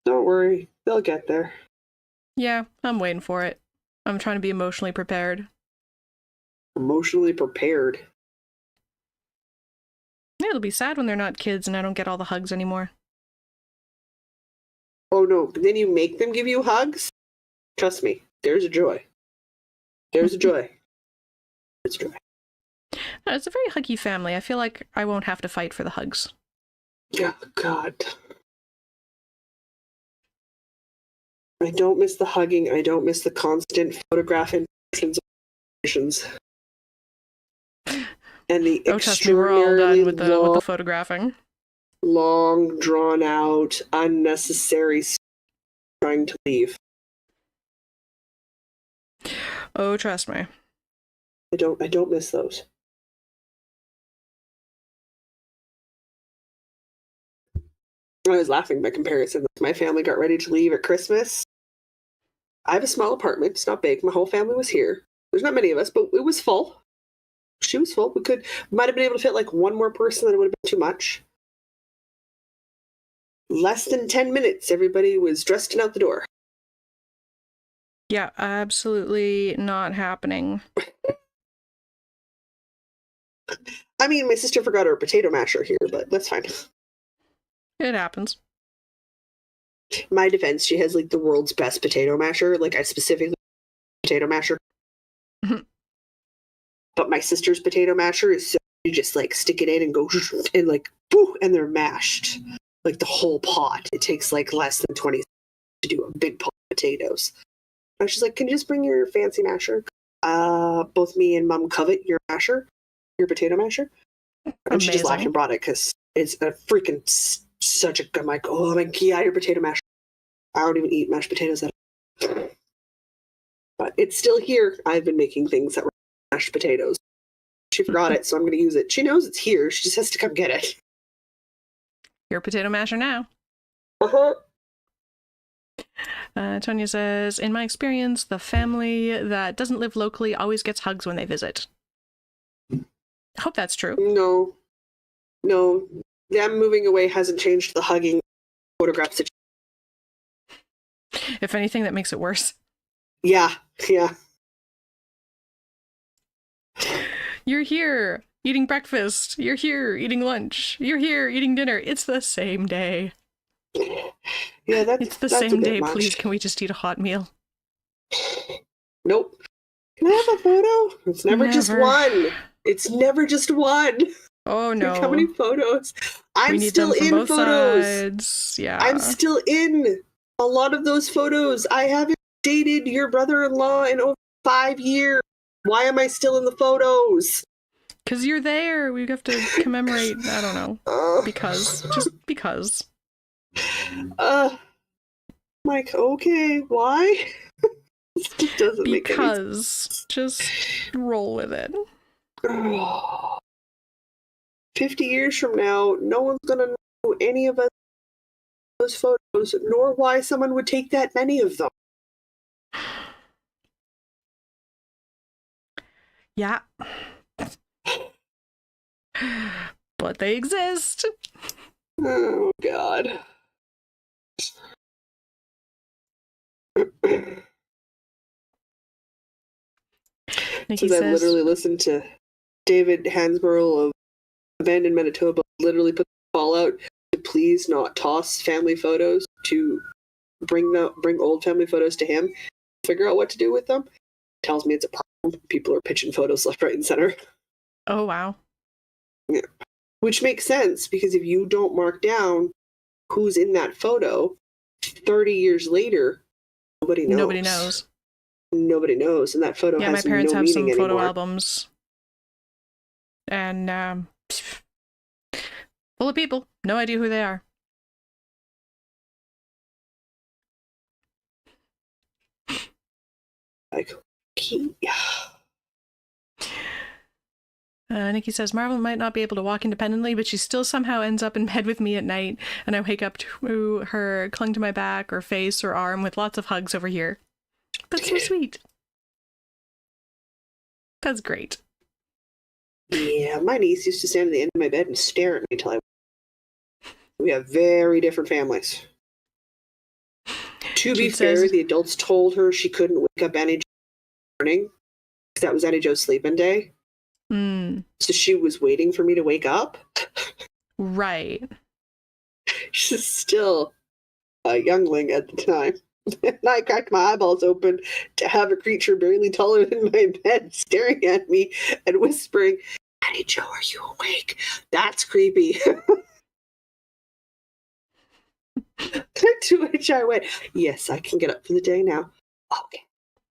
Don't worry, they'll get there. Yeah, I'm waiting for it. I'm trying to be emotionally prepared. Emotionally prepared? Yeah, it'll be sad when they're not kids and I don't get all the hugs anymore. Oh no, but then you make them give you hugs? Trust me, there's a joy. There's a joy. There's joy. It's a very huggy family. I feel like I won't have to fight for the hugs. Yeah, God. I don't miss the hugging. I don't miss the constant photographing and the oh, trust me, we're all done with the photographing. Long, drawn out, unnecessary trying to leave. Oh, trust me. I don't miss those. I was laughing by comparison. My family got ready to leave at Christmas. I have a small apartment. It's not big. My whole family was here. There's not many of us, but it was full. She was full. We might have been able to fit like one more person, then it would have been too much. Less than 10 minutes, everybody was dressed and out the door. Yeah, absolutely not happening. I mean, my sister forgot her potato masher here, but that's fine. It happens. My defense, she has like the world's best potato masher. Like I specifically potato masher. But my sister's potato masher is so you just like stick it in and go and like boo, and they're mashed. Like the whole pot. It takes like less than 20 to do a big pot of potatoes. And she's like, can you just bring your fancy masher? Both me and Mom covet your masher, your potato masher. And Amazing. she just laughed and brought it because it's a freaking such a good. I'm like, oh my god, your potato masher. I don't even eat mashed potatoes at all. But it's still here. I've been making things that were mashed potatoes. She forgot it, so I'm going to use it. She knows it's here. She just has to come get it. Your potato masher now. Uh-huh. Tonya says, in my experience, the family that doesn't live locally always gets hugs when they visit. I hope that's true. No. Them moving away hasn't changed the hugging photograph situation. If anything, that makes it worse. Yeah. You're here eating breakfast. You're here eating lunch. You're here eating dinner. It's the same day. Yeah, it's the same day. Much. Please, can we just eat a hot meal? Nope. Can I have a photo? It's never just one. It's never just one. Oh no. Look how many photos? I'm still in photos. Sides. Yeah. I'm still in a lot of those photos. I haven't dated your brother-in-law in over 5 years. Why am I still in the photos? Because you're there. We have to commemorate. I don't know. Just because. Mike, okay, why? It doesn't make any sense. Because just roll with it. 50 years from now, no one's going to know any of those photos, nor why someone would take that many of them. Yeah. But they exist. Oh, God. Nikki Since I've says, literally listened to David Hansborough of Abandoned Manitoba literally put the call out to please not toss family photos, to bring old family photos to him, figure out what to do with them. Tells me it's a problem. People are pitching photos left, right, and center. oh, wow. Yeah. Which makes sense, because if you don't mark down who's in that photo, 30 years later, nobody knows. Nobody knows. Nobody knows, and that photo Yeah, my has parents no have meaning some photo anymore. albums. And, full of people. No idea who they are. Like, Nikki says, Marvel might not be able to walk independently, but she still somehow ends up in bed with me at night, and I wake up to her clung to my back or face or arm with lots of hugs over here. That's so sweet. That's great. Yeah, my niece used to stand at the end of my bed and stare at me until I... We have very different families. To be fair, the adults told her she couldn't wake up Annie Jo in the morning, because that was Annie Jo's sleeping day. So she was waiting for me to wake up. Right. She's still a youngling at the time. And I cracked my eyeballs open to have a creature barely taller than my bed staring at me and whispering, Annie Jo, are you awake? That's creepy. To which I went, yes, I can get up for the day now. Okay.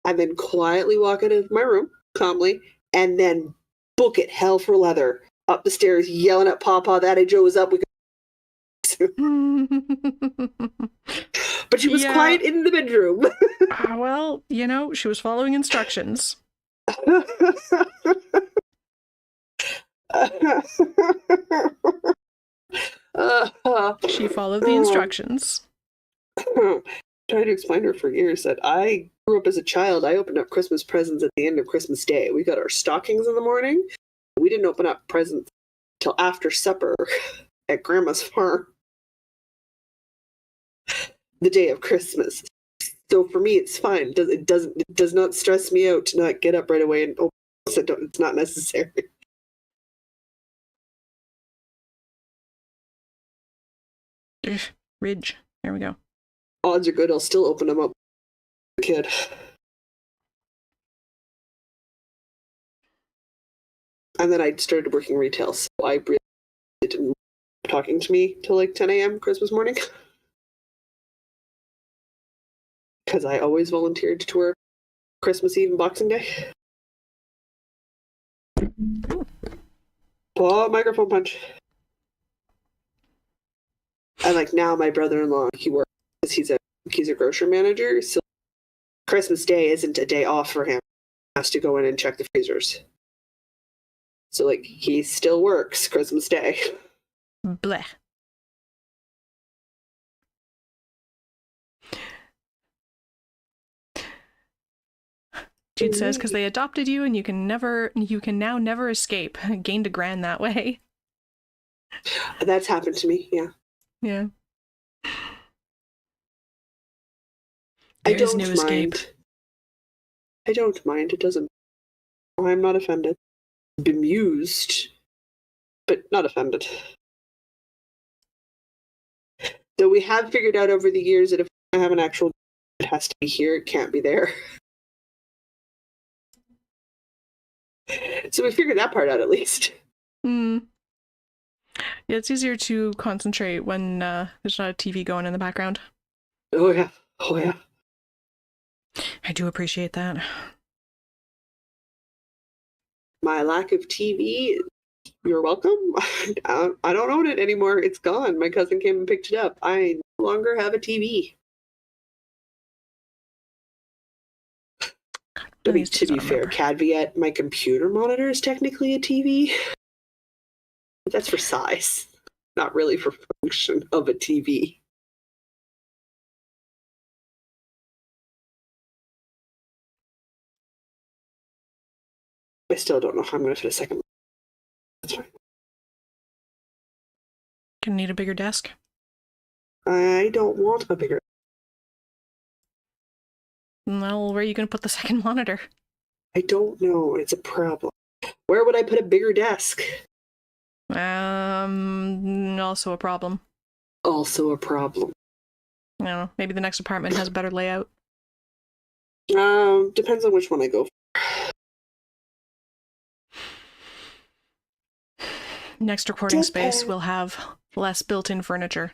And then quietly walk out of my room, calmly, and then book it hell for leather up the stairs, yelling at Papa that Annie Jo was up. But she was quiet in the bedroom. Well, you know, she was following instructions. She followed the instructions. Tried to explain to her for years that I grew up as a child. I opened up Christmas presents at the end of Christmas Day. We got our stockings in the morning. We didn't open up presents till after supper at Grandma's farm. The day of Christmas. So for me, it's fine. It does not stress me out to not get up right away and open. So it's not necessary. Ridge. There we go. Odds are good. I'll still open them up. Kid. And then I started working retail, so I really didn't talking to me till like 10 a.m. Christmas morning. Because I always volunteered to work Christmas Eve and Boxing Day. Oh, microphone punch. And like now my brother-in-law, he works, he's a grocery manager, so Christmas Day isn't a day off for him. He has to go in and check the freezers. So like he still works Christmas Day. Blech. Jude says, because they adopted you and you can now never escape. Gained $1,000 that way. That's happened to me, yeah. Yeah. I don't mind. Escape. I don't mind. It doesn't. I'm not offended. Bemused, but not offended. Though we have figured out over the years that if I have an actual, it has to be here. It can't be there. So we figured that part out at least. Yeah, it's easier to concentrate when there's not a TV going in the background. Oh yeah. Oh yeah. I do appreciate that. My lack of TV, you're welcome. I don't own it anymore. It's gone. My cousin came and picked it up. I no longer have a TV. I mean, to be fair, caveat, my computer monitor is technically a TV. But that's for size, not really for function of a TV. I still don't know how I'm going to fit a second. That's fine. Gonna need a bigger desk? I don't want a bigger. Well, where are you going to put the second monitor? I don't know. It's a problem. Where would I put a bigger desk? Also a problem. Also a problem. I don't know. Maybe the next apartment has a better layout. Depends on which one I go for. Next recording space will have less built-in furniture.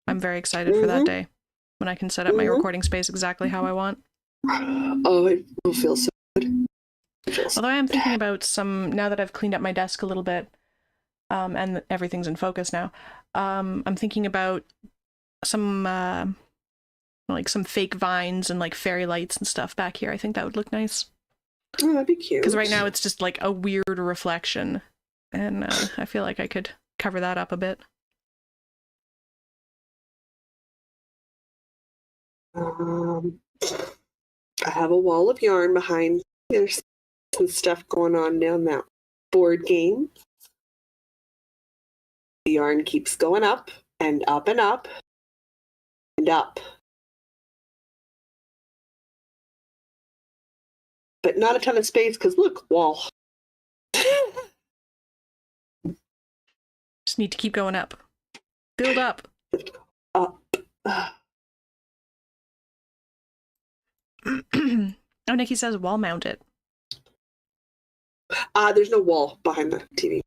I'm very excited for that day when I can set up my recording space exactly how I want. Oh, it will feel so good. Although I am thinking about some, now that I've cleaned up my desk a little bit, and everything's in focus now, I'm thinking about some, like some fake vines and like fairy lights and stuff back here. I think that would look nice. Oh, that'd be cute. Because right now it's just like a weird reflection, and I feel like I could cover that up a bit. I have a wall of yarn behind. There's some stuff going on down that board game. The yarn keeps going up and up and up and up. But not a ton of space because look, wall. Just need to keep going up. Build up. Up. Oh, Nikki says wall mount it. There's no wall behind the TV.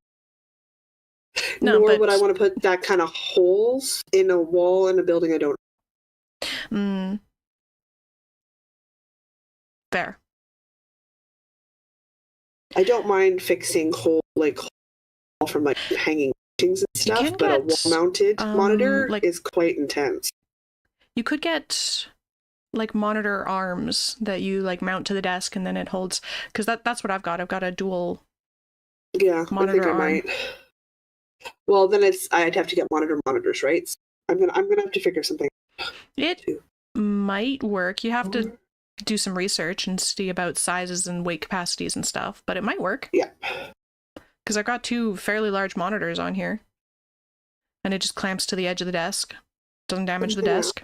No, Nor but would I want to put that kind of holes in a wall in a building I don't. Fair. I don't mind fixing whole from like hanging paintings and stuff, but a wall-mounted monitor is quite intense. You could get like monitor arms that you like mount to the desk and then it holds, because that's what I've got. I've got a dual monitor arm. Might. Well, then I'd have to get monitors, right? So I'm gonna have to figure something. It might work. You have to do some research and see about sizes and weight capacities and stuff, but it might work. Yeah. Because I've got two fairly large monitors on here, and it just clamps to the edge of the desk. Doesn't damage the desk.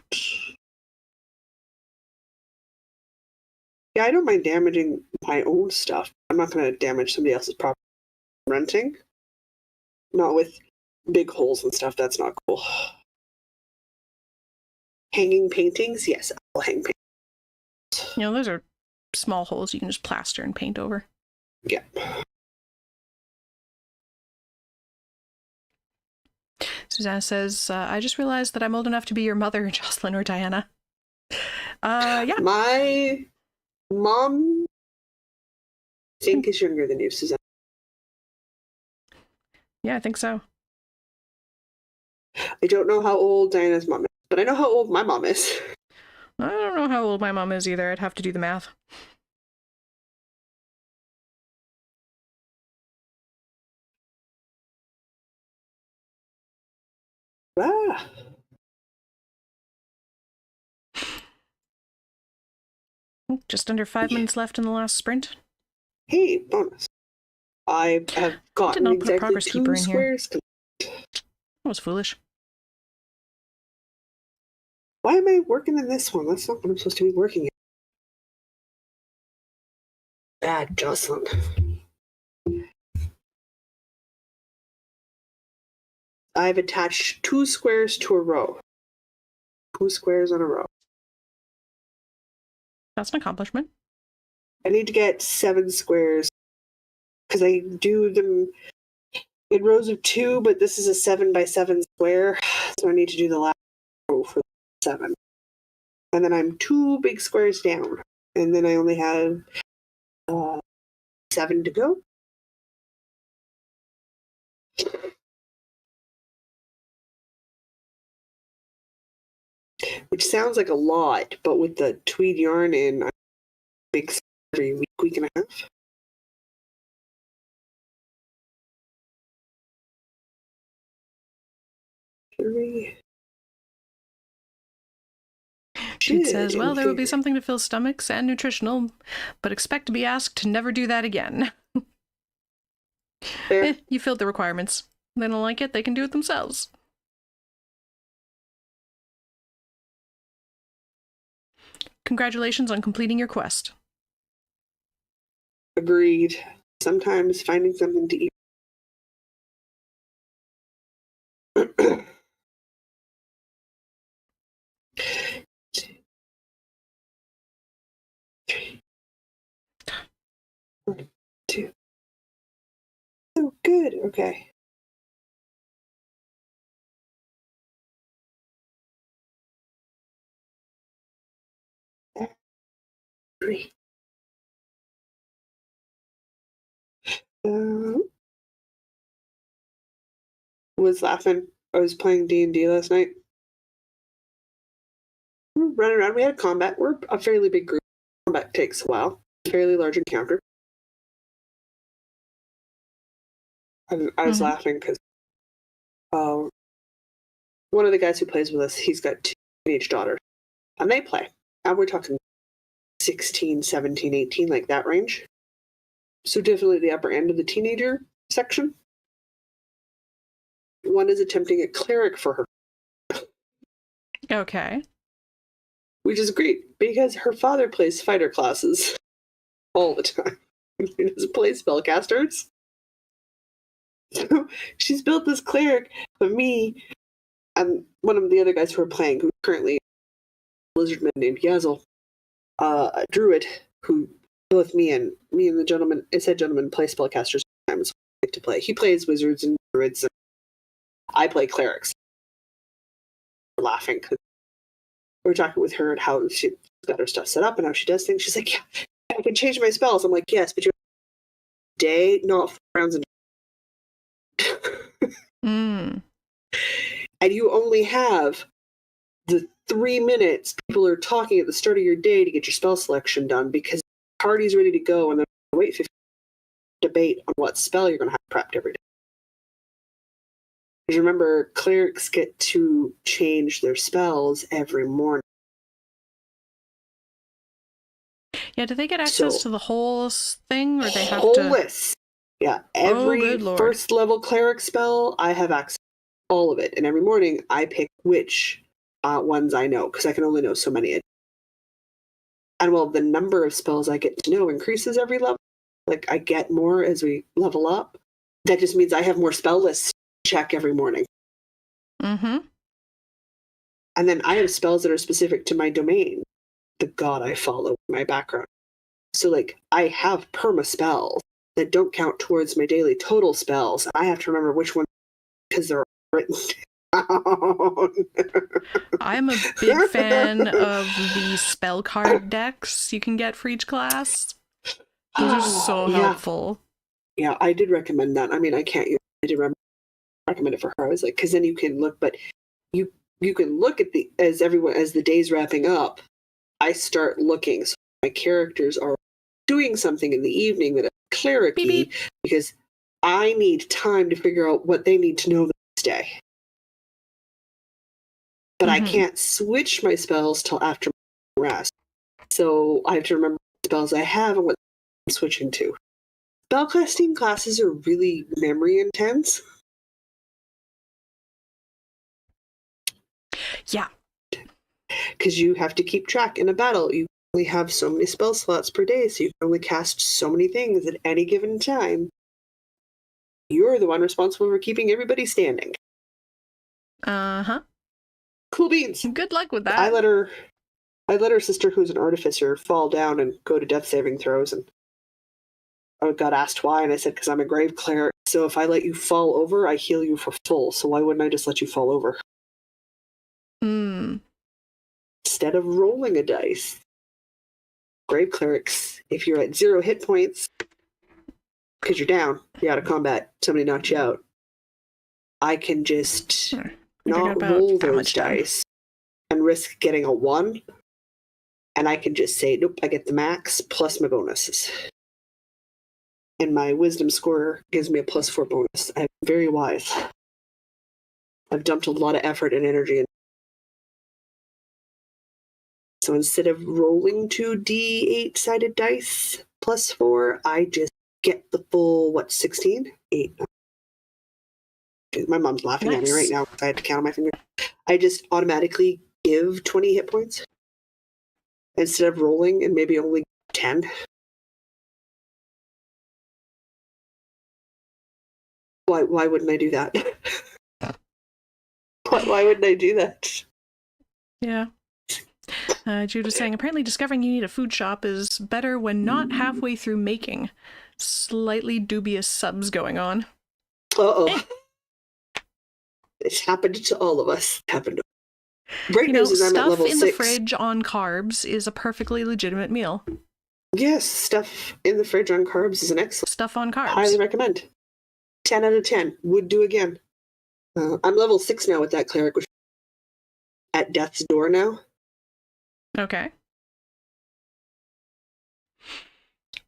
Yeah, I don't mind damaging my own stuff. I'm not going to damage somebody else's property renting. Not with big holes and stuff. That's not cool. Hanging paintings? Yes, I'll hang paintings. You know, those are small holes you can just plaster and paint over. Yeah. Susanna says, I just realized that I'm old enough to be your mother, Jocelyn or Diana. Yeah. My mom, I think, is younger than you, Susanna. Yeah, I think so. I don't know how old Diana's mom is, but I know how old my mom is. I don't know how old my mom is either. I'd have to do the math. Just under 5 minutes left in the last sprint. Hey, bonus. I have gotten exactly 2 squares. That was foolish. Why am I working in this one? That's not what I'm supposed to be working in. Bad Jocelyn. I've attached 2 squares to a row. 2 squares on a row. That's an accomplishment. I need to get 7 squares because I do them in rows of 2, but this is a 7 by 7 square, so I need to do the last row for 7. And then I'm 2 big squares down, and then I only have 7 to go. Which sounds like a lot, but with the tweed yarn in, I'm big every week and a half. She says, well, there will be something to fill stomachs and nutritional, but expect to be asked to never do that again. You filled the requirements. They don't like it, they can do it themselves. Congratulations on completing your quest. Agreed. Sometimes finding something to eat. One, two. Oh, good. Okay. Three. Was laughing. I was playing D&D last night. We were running around. We had combat. We're a fairly big group. Combat takes a while. Fairly large encounter. I was laughing because one of the guys who plays with us, he's got 2 teenage daughters. And they play. And we're talking 16, 17, 18, like that range. So definitely the upper end of the teenager section. One is attempting a cleric for her. Okay. Which is great, because her father plays fighter classes all the time. He doesn't play spellcasters. So she's built this cleric, but me and one of the other guys who are playing, who's currently a lizardman named Yazel, a druid, who both me and the gentleman, it said gentleman, play spellcasters sometimes. Like to play. He plays wizards and druids, and I play clerics. We're laughing because we're talking with her and how she's got her stuff set up and how she does things. She's like, yeah, I can change my spells. I'm like, yes, but you're day, not 4 rounds a day. And you only have the 3 minutes people are talking at the start of your day to get your spell selection done, because the party's ready to go and then wait 15 debate on what spell you're going to have prepped every day. Because remember, clerics get to change their spells every morning. Yeah, do they get access to the whole thing, or they have whole to... list. Yeah, every first level cleric spell, I have access to all of it. And every morning, I pick which ones I know, because I can only know so many. And well, the number of spells I get to know increases every level. Like, I get more as we level up. That just means I have more spell lists to check every morning. Mm-hmm. And then I have spells that are specific to my domain, the god I follow, my background. So, like, I have perma spells that don't count towards my daily total spells. I have to remember which ones, because they're written down. I'm a big fan of the spell card decks you can get for each class. Those are so helpful. Yeah, I did recommend that. I mean, I can't use it. I did recommend it for her. I was like, because then you can look, but you can look at as the day's wrapping up, I start looking. So my characters are doing something in the evening that is cleric-y, because I need time to figure out what they need to know the next day. But I can't switch my spells till after my rest. So I have to remember what spells I have and what I'm switching to. Spellcasting classes are really memory intense. Yeah. Because you have to keep track in a battle. You only have so many spell slots per day, so you can only cast so many things at any given time. You're the one responsible for keeping everybody standing. Uh-huh. Cool beans. Good luck with that. I let her sister, who's an artificer, fall down and go to death saving throws, and I got asked why, and I said, because I'm a grave cleric, so if I let you fall over, I heal you for full, so why wouldn't I just let you fall over? Instead of rolling a dice. Grave clerics, if you're at 0 hit points, because you're down, you're out of combat, somebody knocked you out, I can just not roll those dice and risk getting a 1 And I can just say, nope, I get the max plus my bonuses. And my wisdom score gives me a +4 bonus. I'm very wise. I've dumped a lot of effort and energy in. So instead of rolling 2 D8-sided dice +4, I just get the full, 16? 8. My mom's laughing at me right now because I had to count on my fingers. I just automatically give 20 hit points instead of rolling and maybe only 10. Why wouldn't I do that? Why wouldn't I do that? Yeah. Jude was saying, apparently discovering you need a food shop is better when not halfway through making. Slightly dubious subs going on. Uh-oh. It's happened to all of us. Happened to Great news is I'm at level 6. Stuff in the fridge on carbs is a perfectly legitimate meal. Yes, stuff in the fridge on carbs is an excellent. Stuff on carbs. Highly recommend. 10 out of 10. Would do again. I'm level 6 now with that cleric, which at death's door now. Okay.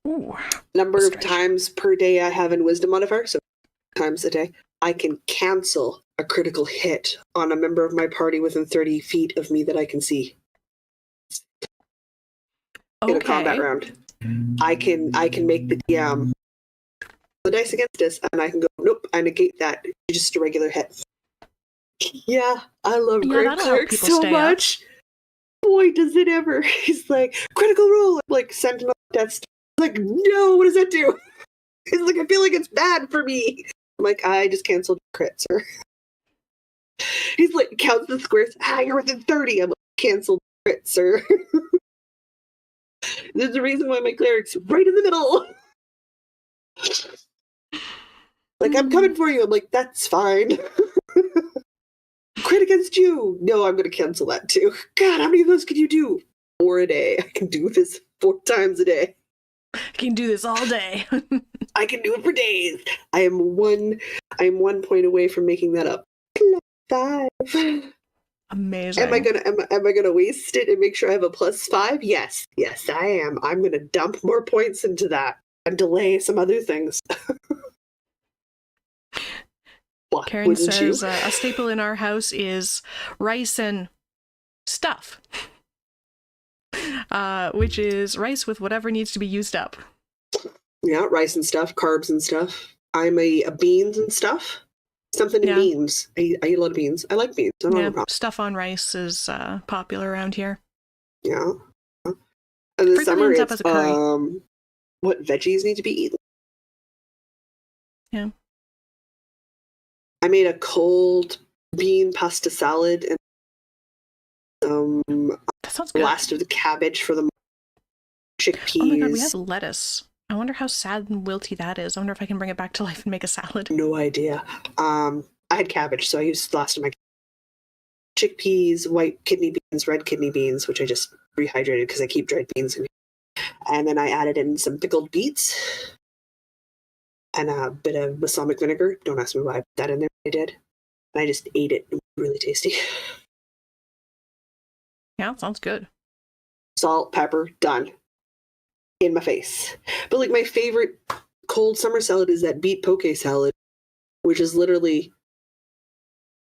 Ooh, number of times per day I have in wisdom modifier, so times a day, I can cancel a critical hit on a member of my party within 30 feet of me that I can see. In a combat round. I can make the the dice against us, and I can go, nope, I negate that. It's just a regular hit. Yeah, I love Great Cleric so much. Boy, does it ever. He's like, critical roll. I'm like, Sentinel Death. Like, no, what does that do? He's like, I feel like it's bad for me. I'm like, I just canceled crit, sir. He's like, counts the squares. You're within 30. I'm like, canceled crit, sir. There's a reason why my cleric's right in the middle. Like, I'm coming for you. I'm like, that's fine. Crit against you. No, I'm going to cancel that too. God, how many of those can you do? 4 a day. I can do this 4 times a day. I can do this all day. I can do it for days. I am one point away from making that up. 5. Amazing. Am I gonna waste it and make sure I have a +5? Yes, I am. I'm gonna dump more points into that and delay some other things. Karen says a staple in our house is rice and stuff, which is rice with whatever needs to be used up. Yeah, rice and stuff, carbs and stuff. I'm a beans and stuff. Something in beans. I eat a lot of beans. I like beans. I don't have a problem. Stuff on rice is popular around here. Yeah. And the summer it's what veggies need to be eaten. Yeah. I made a cold bean pasta salad and that sounds good. Last of the cabbage for the chickpeas. Oh my god, we have lettuce. I wonder how sad and wilty that is. I wonder if I can bring it back to life and make a salad. No idea. I had cabbage, so I used the last of my chickpeas, white kidney beans, red kidney beans, which I just rehydrated because I keep dried beans in here. And then I added in some pickled beets and a bit of balsamic vinegar. Don't ask me why I put that in there. I did. And I just ate it. It was really tasty. Yeah, sounds good. Salt, pepper, done. In my face. But like my favorite cold summer salad is that beet poke salad, which is literally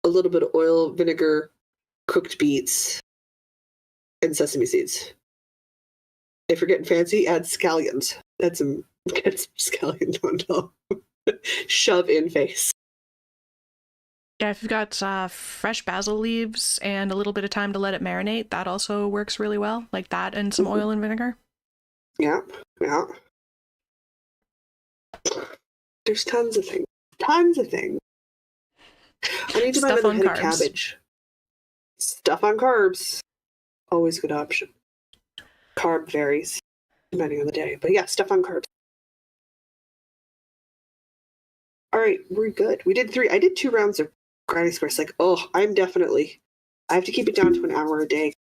a little bit of oil, vinegar, cooked beets, and sesame seeds. If you're getting fancy, add scallions. Get some scallions on top. Shove in face. Yeah, if you've got fresh basil leaves and a little bit of time to let it marinate, that also works really well. Like that and some oil and vinegar. Yeah. There's tons of things. I need to buy another head of cabbage. Stuff on carbs. Always a good option. Carb varies depending on the day. But yeah, stuff on carbs. All right, we're good. We did 3. I did 2 rounds of grinding squares. Like, I have to keep it down to an hour a day.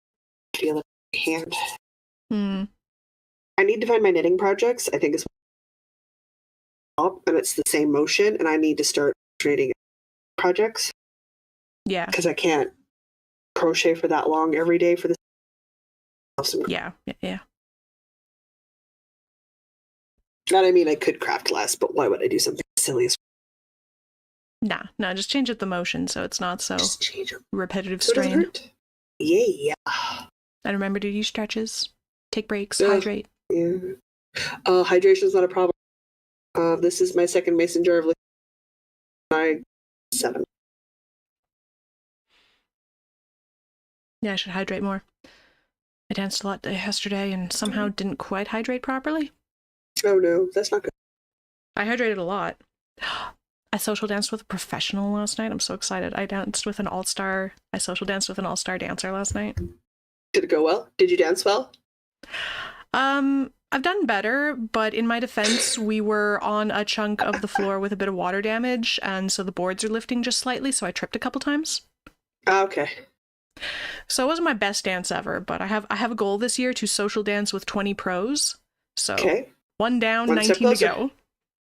I feel it in my hand. I need to find my knitting projects. I think it's up and it's the same motion, and I need to start trading projects. Yeah. Because I can't crochet for that long every day for this. Awesome. Yeah. Not, I mean, I could craft less, but why would I do something silly as Nah, just change up the motion so it's not so just change it repetitive so it doesn't strain. hurt? Yeah. And remember to do stretches, take breaks, Yeah. hydrate. Yeah. Hydration is not a problem. This is my second mason jar of liquid. 7. Yeah, I should hydrate more. I danced a lot yesterday and somehow didn't quite hydrate properly. Oh no, that's not good. I hydrated a lot. I social danced with a professional last night. I'm so excited. I social danced with an all-star dancer last night. Did it go well? Did you dance well? I've done better, but in my defense, we were on a chunk of the floor with a bit of water damage, and so the boards are lifting just slightly, so I tripped a couple times. Okay. So it wasn't my best dance ever, but I have a goal this year to social dance with 20 pros. So one down, One step 19 to closer. go.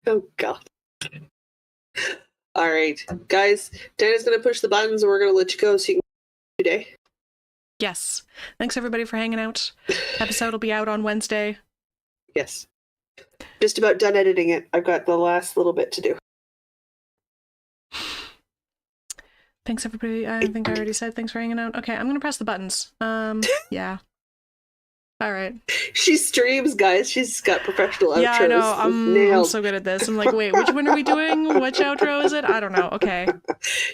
Oh god. All right, guys. Dana's gonna push the buttons, and we're gonna let you go so you can today. Yes. Thanks everybody for hanging out. Episode will be out on Wednesday. Yes. Just about done editing it. I've got the last little bit to do. Thanks everybody. I think I already said thanks for hanging out. Okay, I'm gonna press the buttons. Yeah. All right. She streams, guys. She's got professional outros. Yeah, I know. I'm so good at this. I'm like, wait, which one are we doing? Which outro is it? I don't know. Okay. Do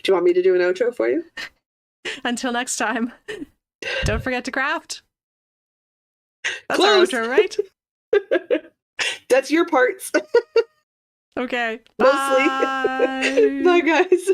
you want me to do an outro for you? Until next time, don't forget to craft. That's Close. our outro, right? That's your parts. Okay. Mostly. Bye. Bye, guys.